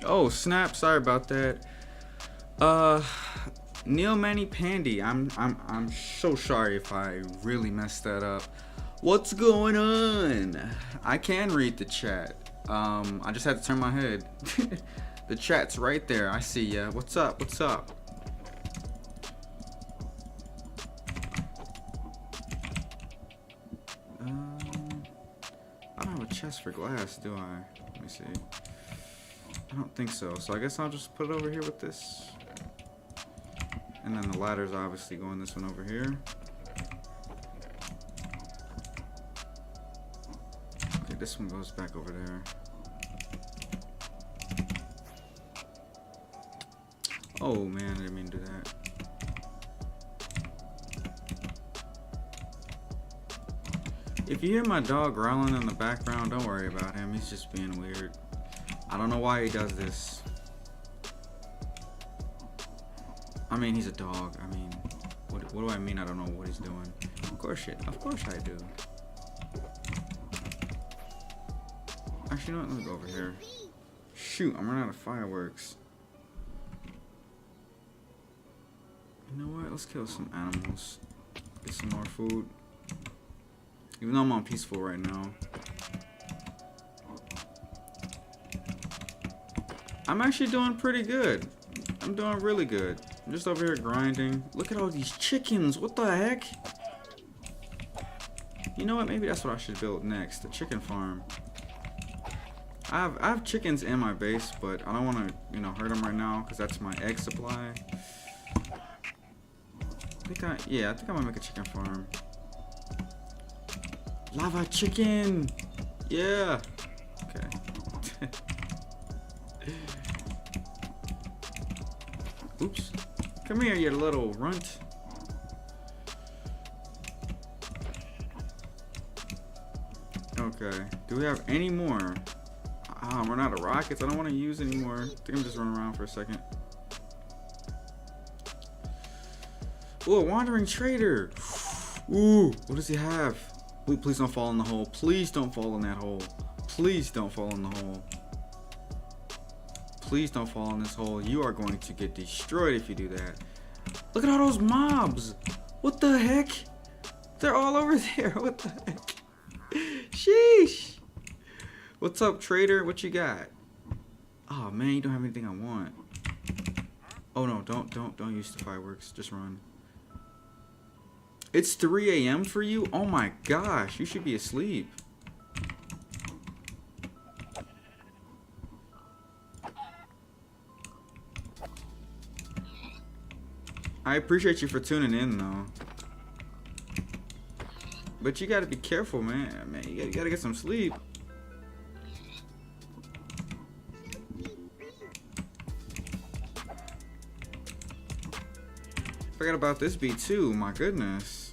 Oh snap, sorry about that. Uh, Neil Manny Pandy. I'm so sorry if I really messed that up. What's going on? I can read the chat. I just had to turn my head. The chat's right there. I see ya. What's up? What's up? I don't have a chest for glass, do I? Let me see. I don't think so. So I guess I'll just put it over here with this. And then the ladder's obviously going this one over here. Okay, this one goes back over there. Oh man, I didn't mean to do that. If you hear my dog growling in the background, don't worry about him. He's just being weird. I don't know why he does this. I mean, he's a dog. I mean, what do I mean? I don't know what he's doing. Of course I do. Actually, you know what? Let me go over here. Shoot, I'm running out of fireworks. You know what? Let's kill some animals. Get some more food. Even though I'm on peaceful right now. I'm actually doing pretty good. I'm doing really good. I'm just over here grinding. Look at all these chickens. What the heck? You know what? Maybe that's what I should build next. The chicken farm. I have chickens in my base, but I don't want to, you know, hurt them right now because that's my egg supply. I think I'm gonna make a chicken farm. Lava chicken! Yeah! Okay. Oops. Come here, you little runt. Okay. Do we have any more? Ah, I'm running out of rockets. I don't want to use anymore. I think I'm just running around for a second. Ooh, a wandering trader. Ooh, what does he have? Ooh, please don't fall in the hole. Please don't fall in that hole. Please don't fall in the hole. Please don't fall in this hole. You are going to get destroyed if you do that. Look at all those mobs. What the heck? They're all over there. What the heck? Sheesh. What's up, trader? What you got? Oh man, you don't have anything I want. Oh no, don't use the fireworks. Just run. It's 3 a.m. for you? Oh my gosh, you should be asleep. I appreciate you for tuning in though. But you gotta be careful, man. You gotta get some sleep. Forgot about this beat too, my goodness.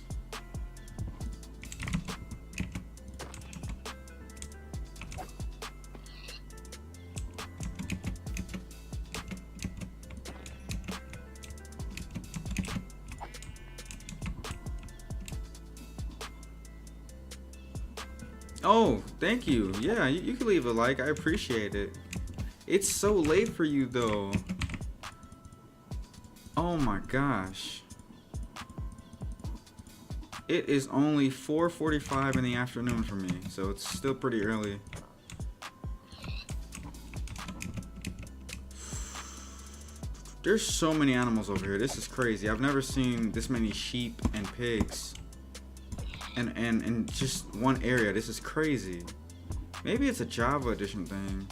Oh, thank you. Yeah, you can leave a like. I appreciate it. It's so late for you though. Oh my gosh. It is only 4:45 in the afternoon for me, so it's still pretty early. There's so many animals over here. This is crazy. I've never seen this many sheep and pigs. And just one area. This is crazy. Maybe it's a Java edition thing.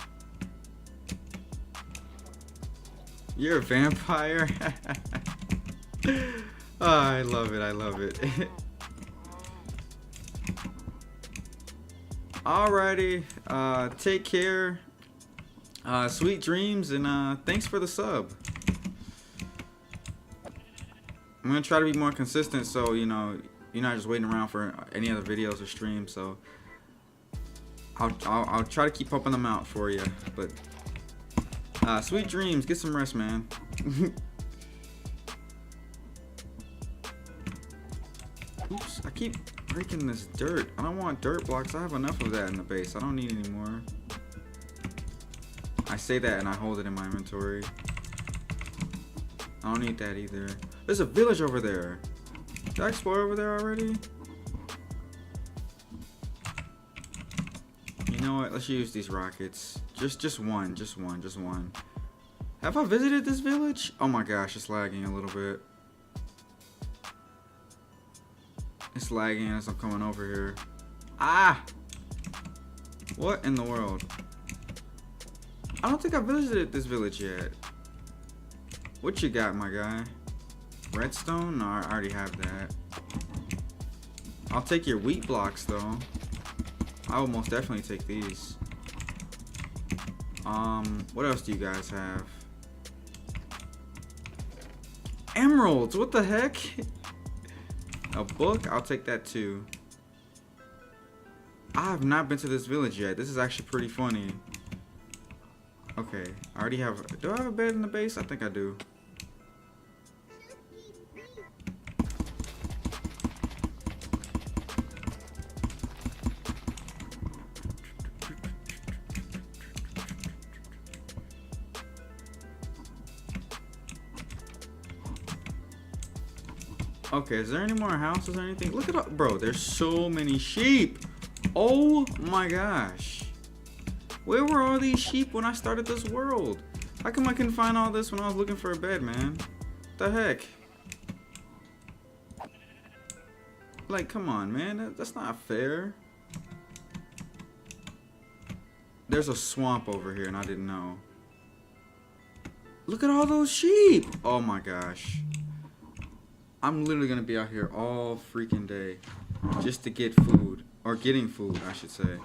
You're a vampire? Oh, I love it. I love it. Alrighty. Take care. Sweet dreams, and thanks for the sub. I'm gonna try to be more consistent, so you know you're not just waiting around for any other videos or streams. So I'll try to keep pumping them out for you. But sweet dreams. Get some rest, man. Oops, I keep breaking this dirt. I don't want dirt blocks. I have enough of that in the base. I don't need any more. I say that and I hold it in my inventory. I don't need that either. There's a village over there. Did I explore over there already? You know what? Let's use these rockets. Just one. Have I visited this village? Oh my gosh, it's lagging a little bit. It's lagging as I'm coming over here. Ah! What in the world? I don't think I visited this village yet. What you got, my guy? Redstone? No, I already have that. I'll take your wheat blocks, though. I will most definitely take these. What else do you guys have? Emeralds! What the heck? A book? I'll take that too. I have not been to this village yet. This is actually pretty funny. Okay, I already have... Do I have a bed in the base? I think I do. Okay, is there any more houses or anything? Look at all... Bro, there's so many sheep. Oh my gosh. Where were all these sheep when I started this world? How come I couldn't find all this when I was looking for a bed, man? The heck? Like, come on, man. That's not fair. There's a swamp over here and I didn't know. Look at all those sheep. Oh my gosh. I'm literally gonna be out here all freaking day just to get food. Or getting food, I should say.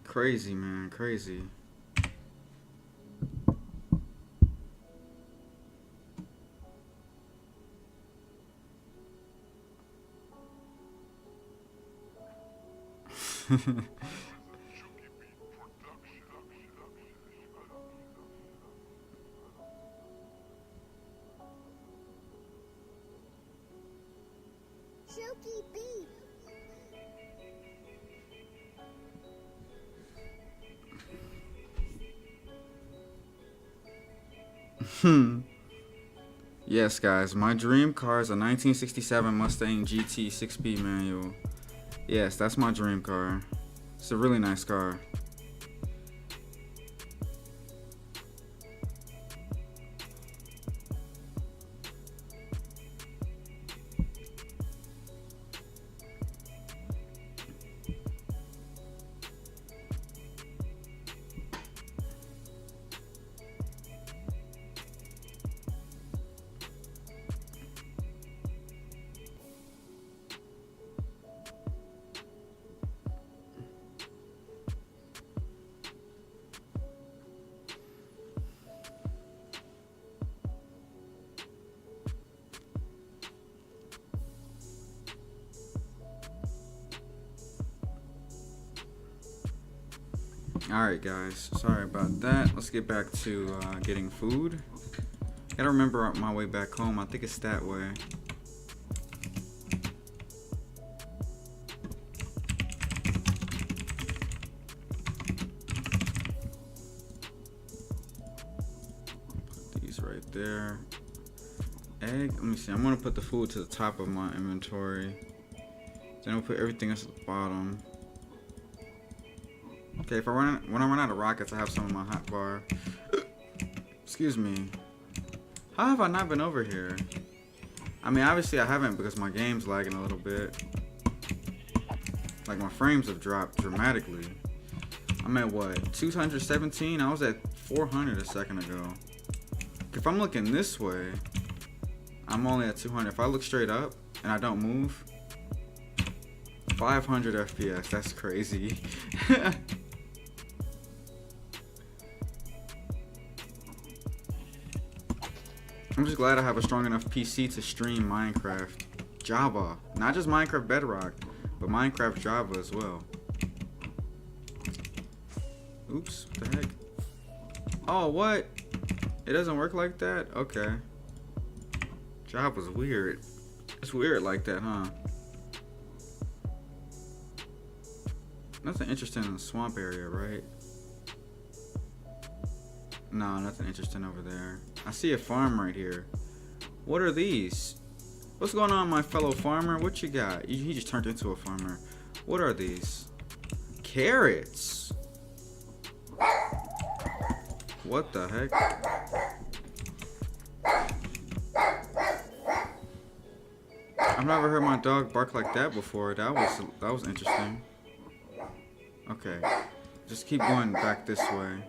Crazy, man. Crazy. Yes, guys, my dream car is a 1967 Mustang GT 6-speed manual. Yes, that's my dream car. It's a really nice car. Alright guys, sorry about that. Let's get back to getting food. Gotta remember my way back home. I think it's that way. Put these right there. Egg, let me see. I'm gonna put the food to the top of my inventory. Then we'll put everything else at the bottom. Okay, when I run out of rockets, I have some in my hot bar. Excuse me. How have I not been over here? I mean, obviously I haven't because my game's lagging a little bit. Like, my frames have dropped dramatically. I'm at what, 217? I was at 400 a second ago. If I'm looking this way, I'm only at 200. If I look straight up and I don't move, 500 FPS. That's crazy. I'm just glad I have a strong enough PC to stream Minecraft Java. Not just Minecraft Bedrock, but Minecraft Java as well. Oops, what the heck? Oh, what? It doesn't work like that? Okay. Java's weird. It's weird like that, huh? Nothing interesting in the swamp area, right? No, nothing interesting over there. I see a farm right here. What are these? What's going on, my fellow farmer? What you got? He just turned into a farmer. What are these? Carrots. What the heck? I've never heard my dog bark like that before. That was interesting. Okay. Just keep going back this way.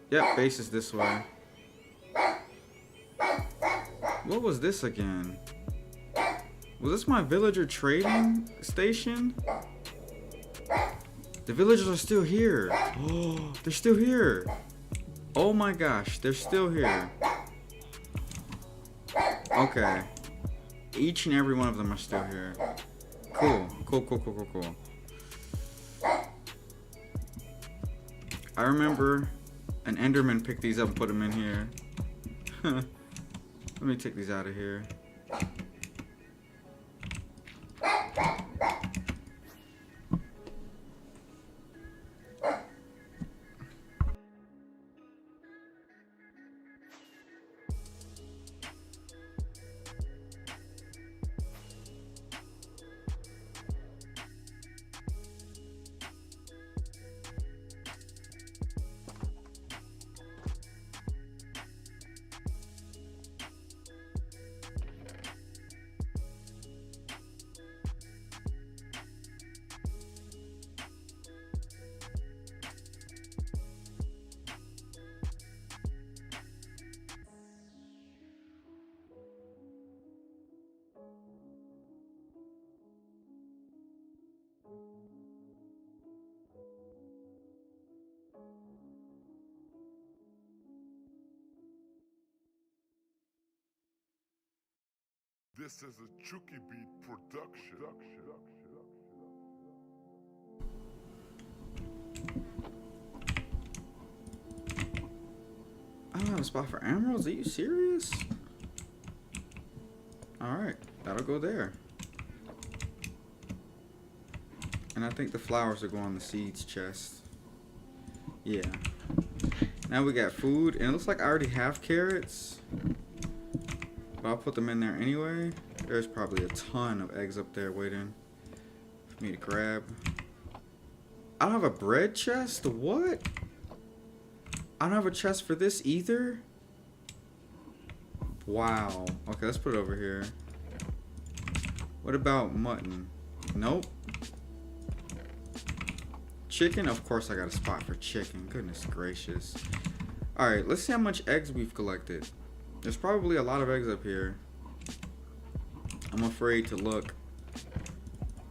Yep, base is this way. What was this again? Was this my villager trading station? The villagers are still here. Oh, they're still here. Oh my gosh, they're still here. Okay. Each and every one of them are still here. Cool. Cool. I remember an Enderman picked these up and put them in here. Let me take these out of here. This is a Chucky Beat production. I don't have a spot for emeralds. Are you serious? Alright, that'll go there. And I think the flowers will go on the seeds chest. Yeah. Now we got food, and it looks like I already have carrots. But I'll put them in there anyway. There's probably a ton of eggs up there waiting for me to grab. I don't have a bread chest? What? I don't have a chest for this either? Wow. Okay, let's put it over here. What about mutton? Nope. Chicken? Of course I got a spot for chicken. Goodness gracious. Alright, let's see how much eggs we've collected. There's probably a lot of eggs up here. I'm afraid to look.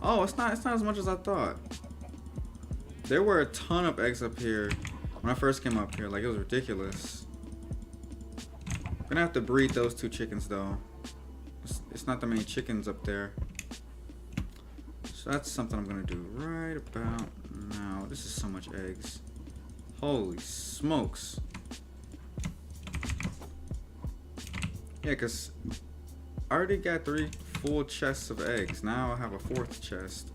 Oh, it's not as much as I thought. There were a ton of eggs up here when I first came up here. Like, it was ridiculous. I'm gonna have to breed those 2 chickens though. It's not that many chickens up there. So that's something I'm gonna do right about now. This is so much eggs. Holy smokes. Yeah, because I already got 3 full chests of eggs. Now I have a 4th chest.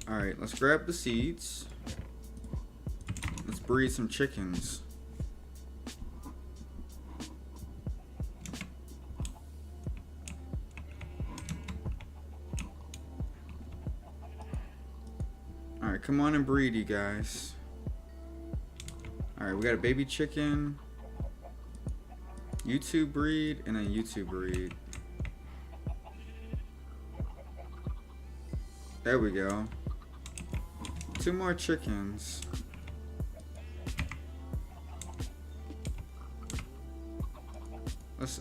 Alright, let's grab the seeds. Let's breed some chickens. Alright, come on and breed, you guys. Alright, we got a baby chicken. YouTube breed and then YouTube breed. There we go. 2 more chickens. Let's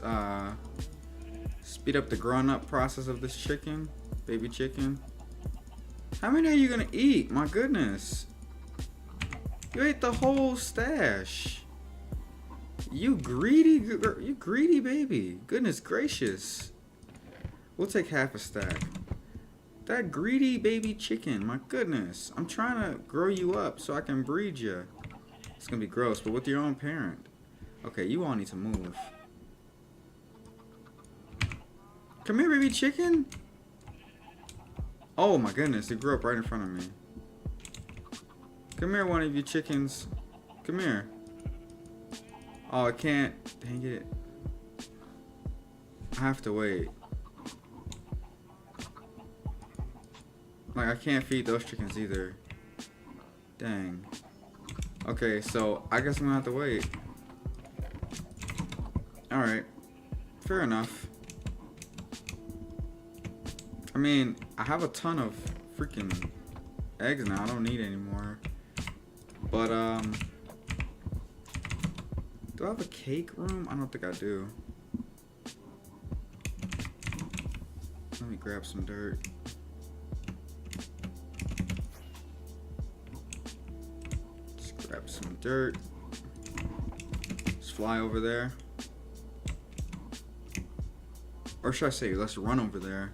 speed up the grown up process of this chicken. Baby chicken. How many are you gonna eat? My goodness. You ate the whole stash. You greedy baby. Goodness gracious. We'll take half a stack. That greedy baby chicken, my goodness. I'm trying to grow you up so I can breed you. It's gonna be gross, but with your own parent. Okay, you all need to move. Come here, baby chicken. Oh my goodness, it grew up right in front of me. Come here, one of you chickens. Come here. Oh, I can't. Dang it. I have to wait. Like, I can't feed those chickens either. Dang. Okay, so I guess I'm gonna have to wait. Alright. Fair enough. I mean, I have a ton of freaking eggs now. I don't need any more. But, do I have a cake room? I don't think I do. Let me grab some dirt. Just grab some dirt. Just fly over there. Or should I say, let's run over there.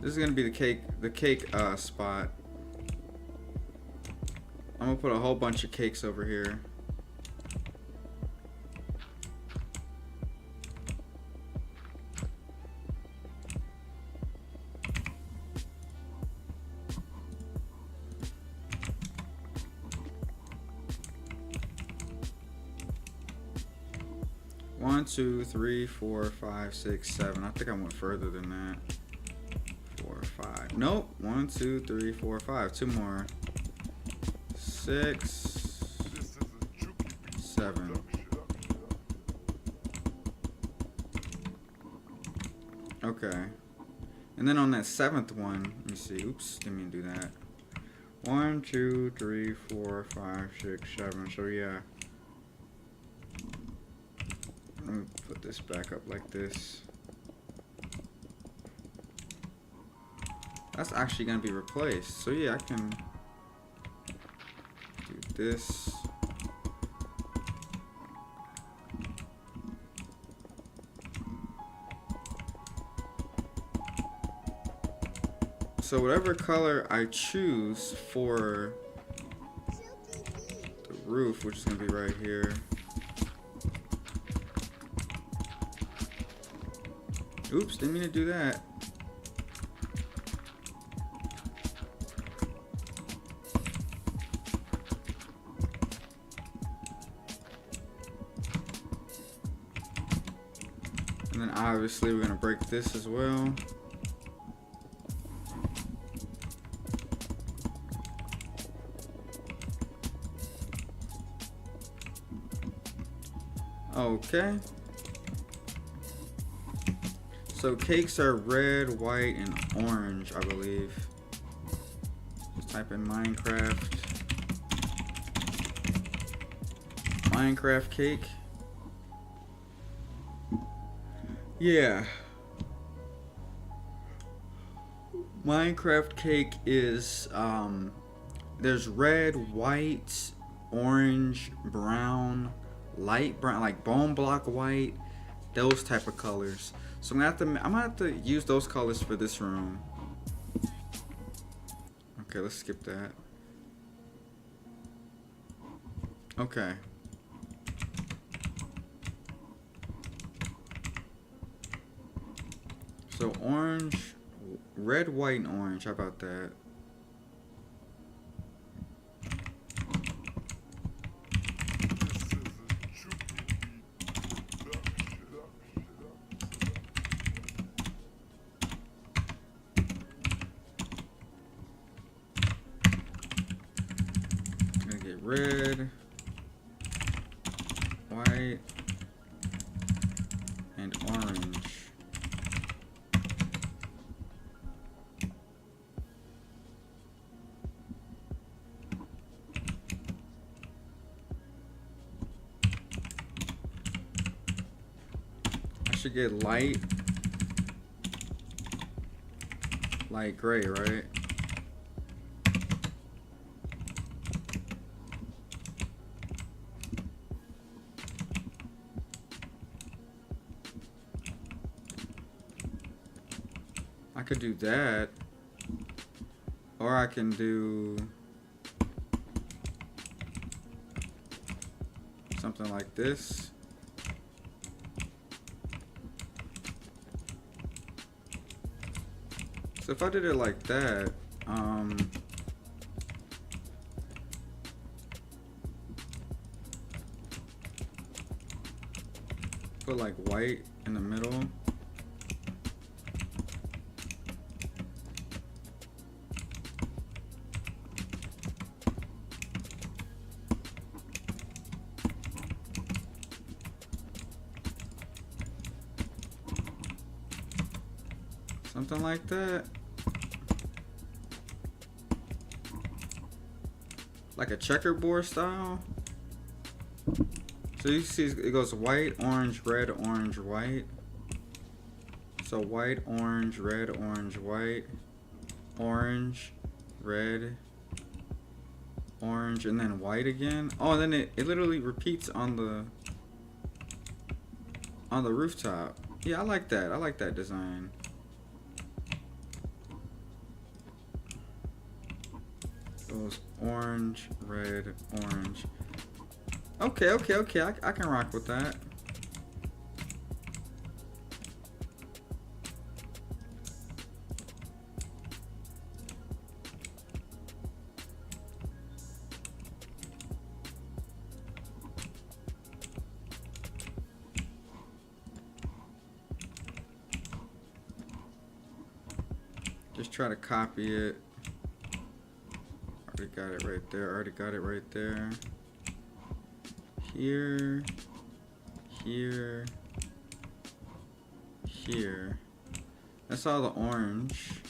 This is gonna be the cake spot. I'm gonna put a whole bunch of cakes over here. One, 2, 3, 4, 5, 6, 7. I think I went further than that. 4, 5. Nope. 1, 2, 3, 4, 5. 2 more. 6, 7. Okay. And then on that 7th one, let me see. Oops, didn't mean to do that. 1, 2, 3, 4, 5, 6, 7. So yeah. Let me put this back up like this. That's actually gonna be replaced. So yeah, I can do this. So whatever color I choose for the roof, which is gonna be right here. Oops, didn't mean to do that. And then obviously we're gonna break this as well. Okay. So cakes are red, white, and orange, I believe. Just type in Minecraft. Minecraft cake. Yeah. Minecraft cake is, there's red, white, orange, brown, light brown, like bone block white, those type of colors. So I'm gonna have to use those colors for this room. Okay, let's skip that. Okay. So orange, red, white, and orange. How about that? Red, white, and orange. I should get light gray, right? I could do that, or I can do something like this. So if I did it like that, put like white in the middle. Something like that. Like a checkerboard style. So you see it goes white, orange, red, orange, white. So white, orange, red, orange, white, orange, red, orange, and then white again. Oh, and then it literally repeats on the rooftop. Yeah, I like that. I like that design. Goes orange, red, orange. Okay. I can rock with that. Just try to copy it. Already got it right there. Already got it right there. Here. Here. Here. That's all the orange.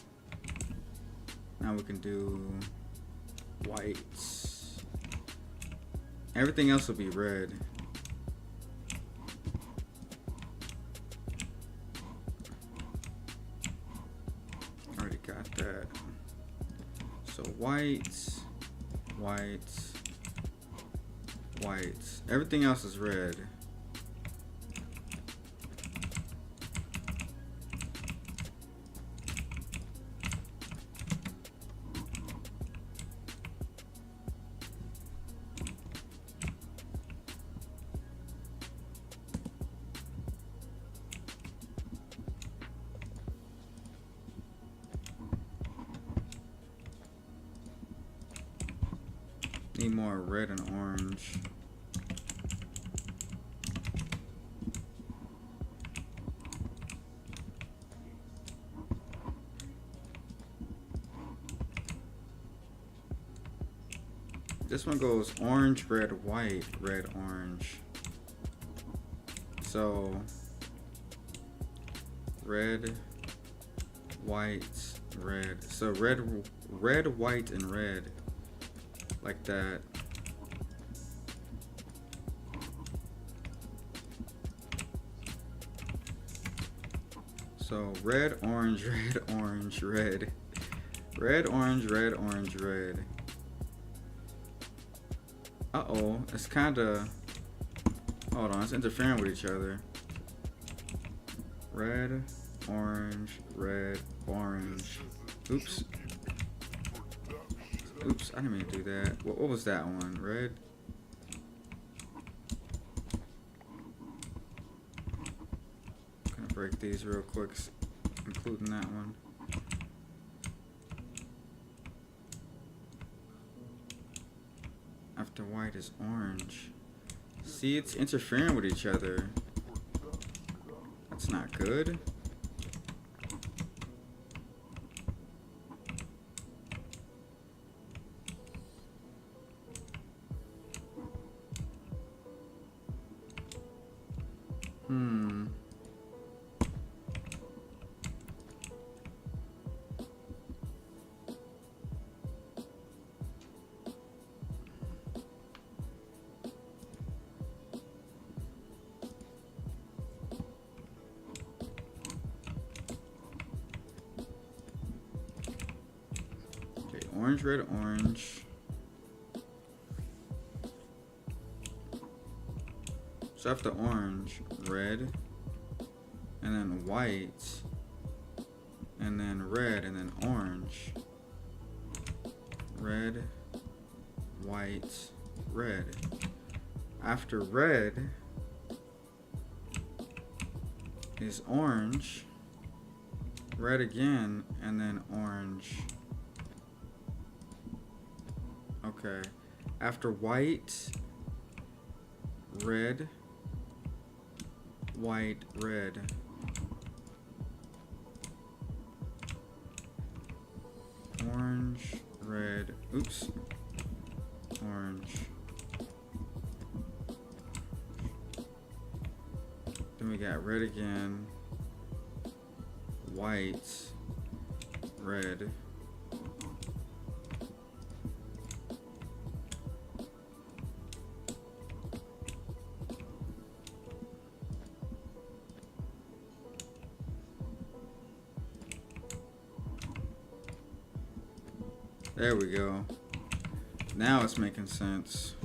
Now we can do whites. Everything else will be red. Already got that. So whites, whites, whites. Everything else is red. Need more red and orange. This one goes orange, red, white, red, orange. So red, white, red. So red, white, and red. Like that. So red, orange, red, orange, red. Red, orange, red, orange, red. Uh-oh, it's kinda, hold on, it's interfering with each other. Red, orange, red, orange. Oops. Oops, I didn't mean to do that. What was that one? Red? Gonna break these real quick, including that one. After white is orange. See, it's interfering with each other. That's not good. Okay, orange, red, orange. So after orange, red, and then white, and then red, and then orange. Red, white, red. After red is orange, red again, and then orange. Okay. After white, red, white, red. Orange, red, oops, orange. Then we got red again, white, red. There we go. Now it's making sense.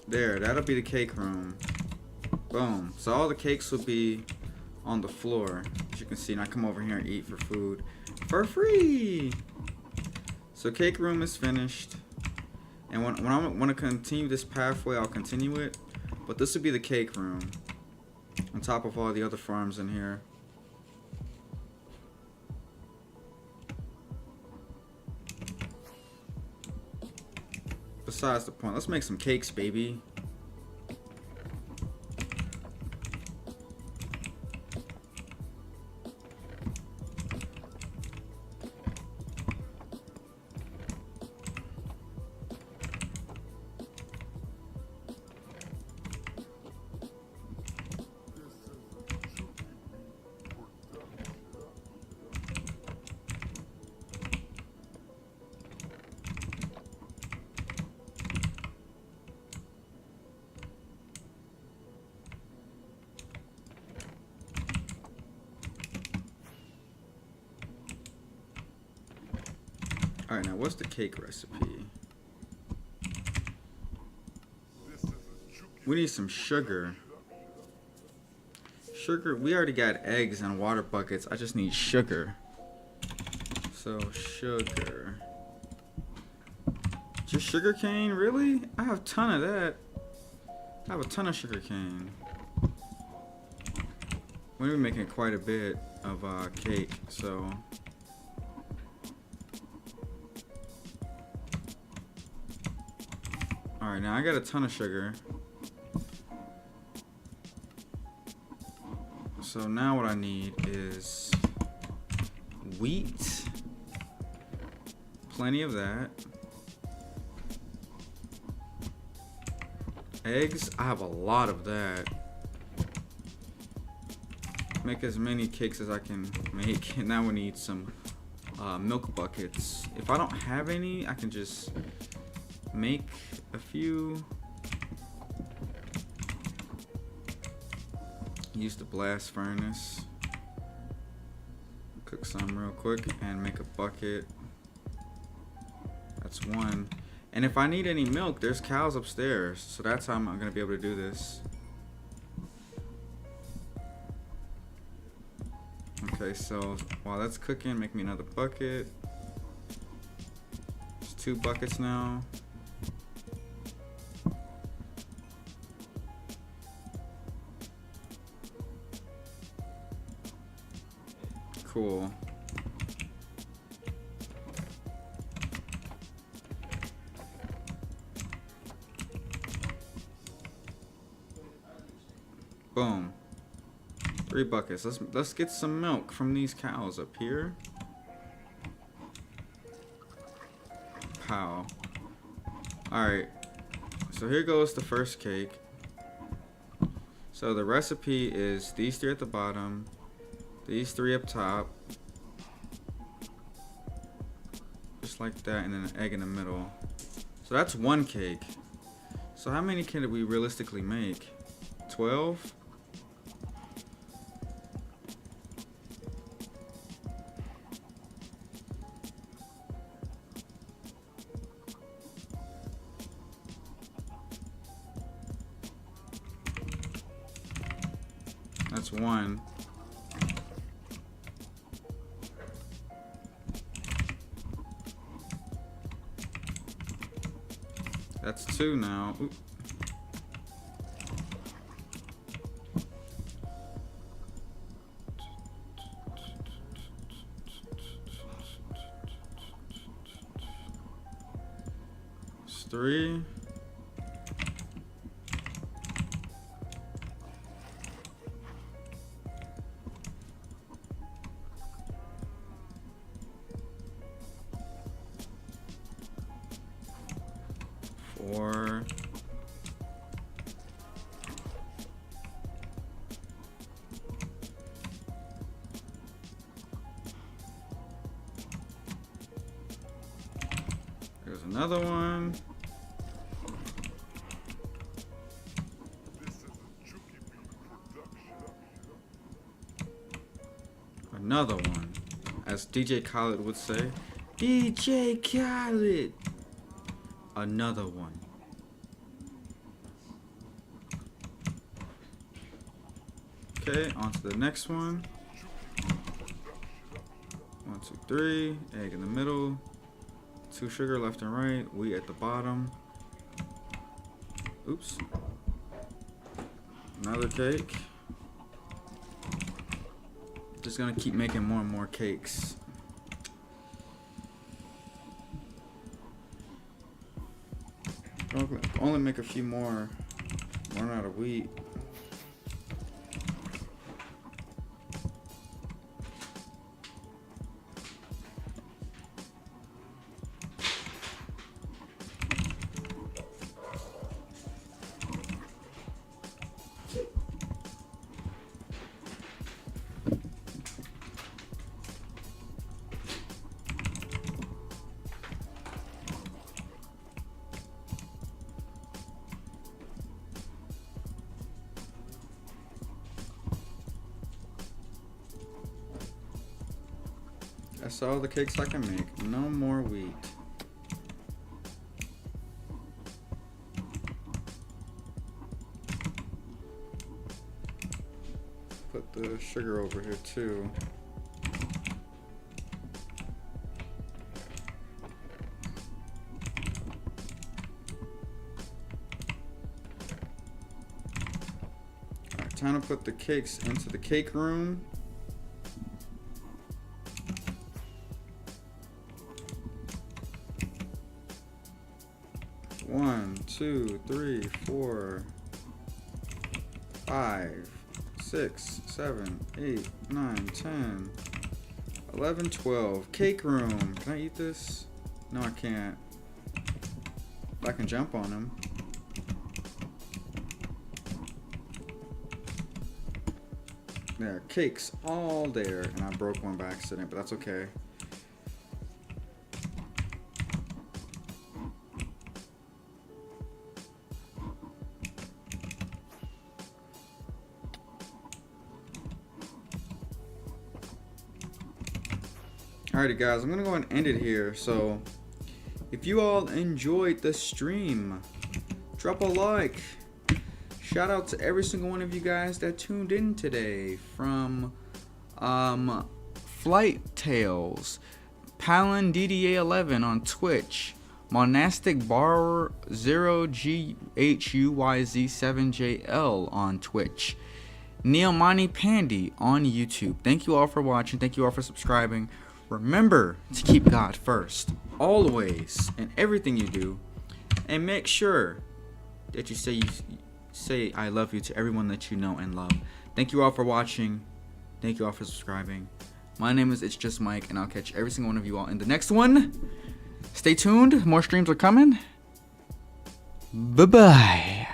There, that'll be the cake room. Boom. So all the cakes will be on the floor. As you can see, and I come over here and eat for food for free. So cake room is finished. And when I want to continue this pathway, I'll continue it. But this will be the cake room. On top of all the other farms in here. Besides the point, let's make some cakes, baby. Alright, now what's the cake recipe? We need some sugar. Sugar, we already got eggs and water buckets. I just need sugar. So, sugar. Just sugar cane? Really? I have a ton of that. I have a ton of sugar cane. We're gonna be making quite a bit of cake, so. Alright, now I got a ton of sugar. So now what I need is wheat. Plenty of that. Eggs, I have a lot of that. Make as many cakes as I can make. And now we need some milk buckets. If I don't have any, I can just make a few. Use the blast furnace. Cook some real quick and make a bucket. That's one. And if I need any milk, there's cows upstairs. So that's how I'm gonna be able to do this. Okay, so while that's cooking, make me another bucket. There's 2 buckets now. Cool. Boom. 3 buckets. Let's get some milk from these cows up here. Pow. Alright. So here goes the first cake. So the recipe is these 3 at the bottom. These 3 up top. Just like that, and then an egg in the middle. So that's 1 cake. So how many can we realistically make? 12? That's one. That's two now. Oop. It's three. Four. There's another one. This is a Chucky Beat production. Another one. As DJ Khaled would say. DJ Khaled. Another one. Okay, on to the next one. 1, 2, 3. Egg in the middle. 2 sugar left and right. Wheat at the bottom. Oops. Another cake. Just gonna keep making more and more cakes. Only make a few more. Run out of wheat. That's all the cakes I can make. No more wheat. Put the sugar over here too. Alright, time to put the cakes into the cake room. One, 2, 3, 4, 5, 6, 7, 8, 9, 10, 11, 12. Cake room. Can I eat this? No, I can't. But I can jump on him. There are cakes all there, and I broke one by accident, but that's okay. Alrighty guys, I'm gonna go and end it here. So if you all enjoyed the stream, drop a like. Shout out to every single one of you guys that tuned in today, from Flight Tales, Palin DDA11 on Twitch, Monastic Bar 0GHUYZ7JL on Twitch, Neomani Pandy on YouTube. Thank you all for watching. Thank you all for subscribing. Remember to keep God first, always, in everything you do, and make sure that you say I love you to everyone that you know and love. Thank you all for watching. Thank you all for subscribing. My name is It's Just Mike, and I'll catch every single one of you all in the next one. Stay tuned. More streams are coming. Bye-bye.